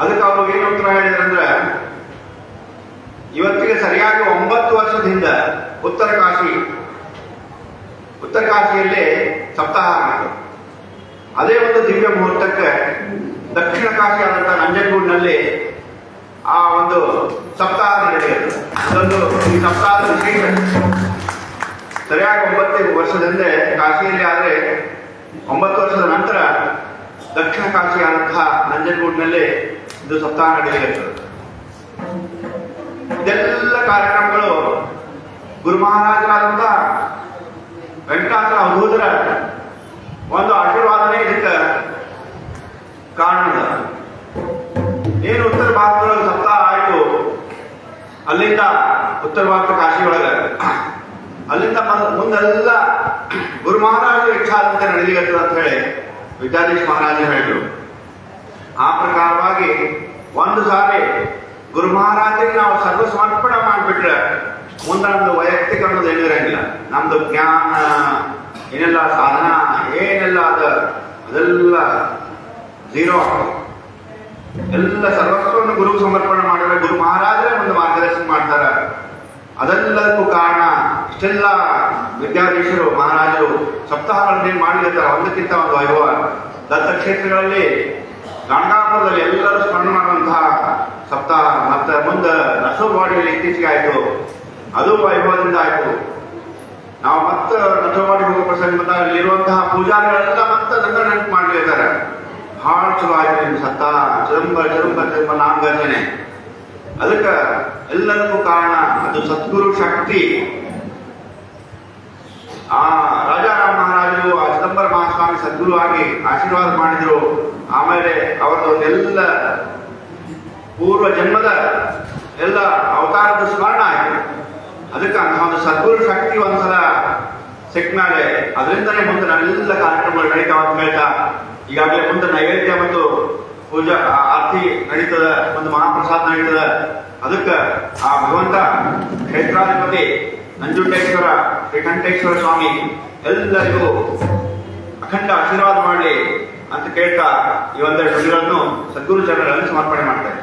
ಅದಕ್ಕೆ ಅವರು ಏನು ಉತ್ತರ ಹೇಳಿದ್ರಂದ್ರೆ, ಇವತ್ತಿಗೆ ಸರಿಯಾಗಿ 9 ವರ್ಷದ ಹಿಂದೆ ಉತ್ತರ ಕಾಶಿಯಲ್ಲಿ ಸಪ್ತಾಹ ಆಗಿತ್ತು. ಅದೇ ಒಂದು ದಿವ್ಯ ಮುಹೂರ್ತಕ್ಕೆ ದಕ್ಷಿಣ ಕಾಶಿ ಆದಂತಹ ನಂಜನಗೂಡಿನಲ್ಲಿ ಆ ಒಂದು ಸಪ್ತಾಹ ನಡೆಯುತ್ತೆ. ಅದೊಂದು ಈ ಸಪ್ತಾಹದ ವಿಶೇಷ. ಸರಿಯಾಗಿ 9 ವರ್ಷದ ಹಿಂದೆ ಕಾಶಿಯಲ್ಲಿ ಆದರೆ 9 ವರ್ಷದ ನಂತರ ದಕ್ಷಿಣ ಕಾಶಿ ಆದಂತಹ ನಂಜನಗೂಡಿನಲ್ಲಿ ಇದು ಸಪ್ತಾಹ ನಡೆಯುತ್ತೆ. ಇದೆಲ್ಲ ಕಾರ್ಯಕ್ರಮಗಳು ಗುರು ಮಹಾರಾಜರಾದಂತ ವೆಂಕಟಾಚಲ ಅವಧೂತರ ಒಂದು ಆಶೀರ್ವಾದನೇ ಇದಕ್ಕೆ ಕಾರಣದ. ಏನು ಉತ್ತರ ಭಾರತದೊಳಗೆ ಸಪ್ತಾಹ ಆಯಿತು, ಅಲ್ಲಿಂದ ಉತ್ತರ ಭಾರತ ಕಾಶಿ ಒಳಗೆ, ಅಲ್ಲಿಂದ ಮುಂದೆಲ್ಲ ಗುರು ಮಹಾರಾಜರು ಇಚ್ಛಾ ಆದಂತೆ ನಡೆಯಲಿಕ್ಕೆ ಅಂತ ಹೇಳಿ ವಿದ್ಯಾಧೀಶ್ ಮಹಾರಾಜ ಹೇಳಿದ್ರು. ಆ ಪ್ರಕಾರವಾಗಿ ಒಂದು ಸಾರಿ ಗುರು ಮಹಾರಾಜರಿಗೆ ನಾವು ಸರ್ವ ಸಮರ್ಪಣೆ ಮಾಡಿಬಿಟ್ರೆ ಮುಂದೆ ನಮ್ದು ವೈಯಕ್ತಿಕ ಅನ್ನೋದು ಏನಿರಂಗಿಲ್ಲ. ನಮ್ದು ಜ್ಞಾನ ಏನೆಲ್ಲ ಸಾಧನ ಏನೆಲ್ಲ ಅದೆಲ್ಲ ಝೀರೋ. ಎಲ್ಲ ಸರ್ವಸ್ವವನ್ನು ಗುರು ಸಮರ್ಪಣೆ ಮಾಡಿದ್ರೆ ಗುರು ಮಹಾರಾಜರೇ ಒಂದು ಮಾರ್ಗದರ್ಶನ ಮಾಡ್ತಾರೆ. ಅದೆಲ್ಲದಕ್ಕೂ ಕಾರಣ ಇಷ್ಟೆಲ್ಲ ವಿದ್ಯಾಧೀಶರು ಮಹಾರಾಜರು ಸಪ್ತಾಹಗಳನ್ನೇನು ಮಾಡಿರ್ತಾರೆ. ಒಂದಕ್ಕಿಂತ ಒಂದು ವೈಭವ. ದತ್ತಕ್ಷೇತ್ರಗಳಲ್ಲಿ ಗಾಂಧಾಪುರದಲ್ಲಿ ಎಲ್ಲರೂ ಸ್ಮರಣೆ ಮಾಡುವಂತಹ ಸಪ್ತಾಹ. ಮತ್ತೆ ಮುಂದೆ ನಸೋಬಾಡಿಯಲ್ಲಿ ಇತ್ತೀಚೆಗೆ ಆಯಿತು, ಅದು ವೈಭವದಿಂದ ಆಯಿತು. ನಾವು ಮತ್ತೆ ನಸೋಬಾಡಿ ಹೋಗೋ ಪ್ರಸಂಗ ಬಂದಾಗ ಅಲ್ಲಿರುವಂತಹ ಪೂಜಾರಿಗಳೆಲ್ಲ ಮತ್ತೆ ನನ್ನ ನೆನಪು ಮಾಡಲಿದ್ದಾರೆ. ಭಾಳ ಚಲೋ ಆಯ್ತು ನಿಮ್ಮ ಸಪ್ತಾಹ, ಚಿದಂಬರ ನಾಮಗರ್ಜನೆ. ಅದಕ್ಕೆ ಎಲ್ಲದಕ್ಕೂ ಕಾರಣ ಅದು ಸದ್ಗುರು ಶಕ್ತಿ. ಆ ರಾಜಾರಾಮ್ ಮಹಾರಾಜರು ಆ ಚಿದಂಬರ ಮಹಾಸ್ವಾಮಿ ಸದ್ಗುರು ಆಗಿ ಆಶೀರ್ವಾದ ಮಾಡಿದ್ರು. ಆಮೇಲೆ ಅವರದೊಂದೆಲ್ಲ ಪೂರ್ವ ಜನ್ಮದ ಎಲ್ಲ ಅವತಾರದ ಸ್ಮರಣ ಆಯಿತು. ಅದಕ್ಕೆ ಅಂತ ಒಂದು ಸದ್ಗುರು ಶಕ್ತಿ ಒಂದ್ಸಲ ಸಿಕ್ಕ ಮೇಲೆ ಅದರಿಂದನೇ ಮುಂದೆ ನಾನೆಲ್ಲ ಕಾರ್ಯಕ್ರಮಗಳು ನಡೀತಾವ ಅಂತ ಹೇಳ್ತಾ ಈಗಾಗಲೇ ಮುಂದೆ ನೈವೇದ್ಯ ಮತ್ತು ಪೂಜಾ ಆರತಿ ನಡೀತದ, ಒಂದು ಮಹಾಪ್ರಸಾದ ನಡೀತದ. ಅದಕ್ಕೆ ಆ ಭಗವಂತ ಕ್ಷೇತ್ರಾಧಿಪತಿ ನಂಜುಂಡೇಶ್ವರ ಶ್ರೀಕಂಠೇಶ್ವರ ಸ್ವಾಮಿ ಎಲ್ಲರಿಗೂ ಅಖಂಡ ಆಶೀರ್ವಾದ ಮಾಡಲಿ ಅಂತ ಕೇಳ್ತಾ ಈ ಒಂದೆರಡು ನುಡಿಗಳನ್ನು ಸದ್ಗುರು ಚರಣಗಳಲ್ಲಿ ಸಮರ್ಪಣೆ ಮಾಡ್ತಾರೆ.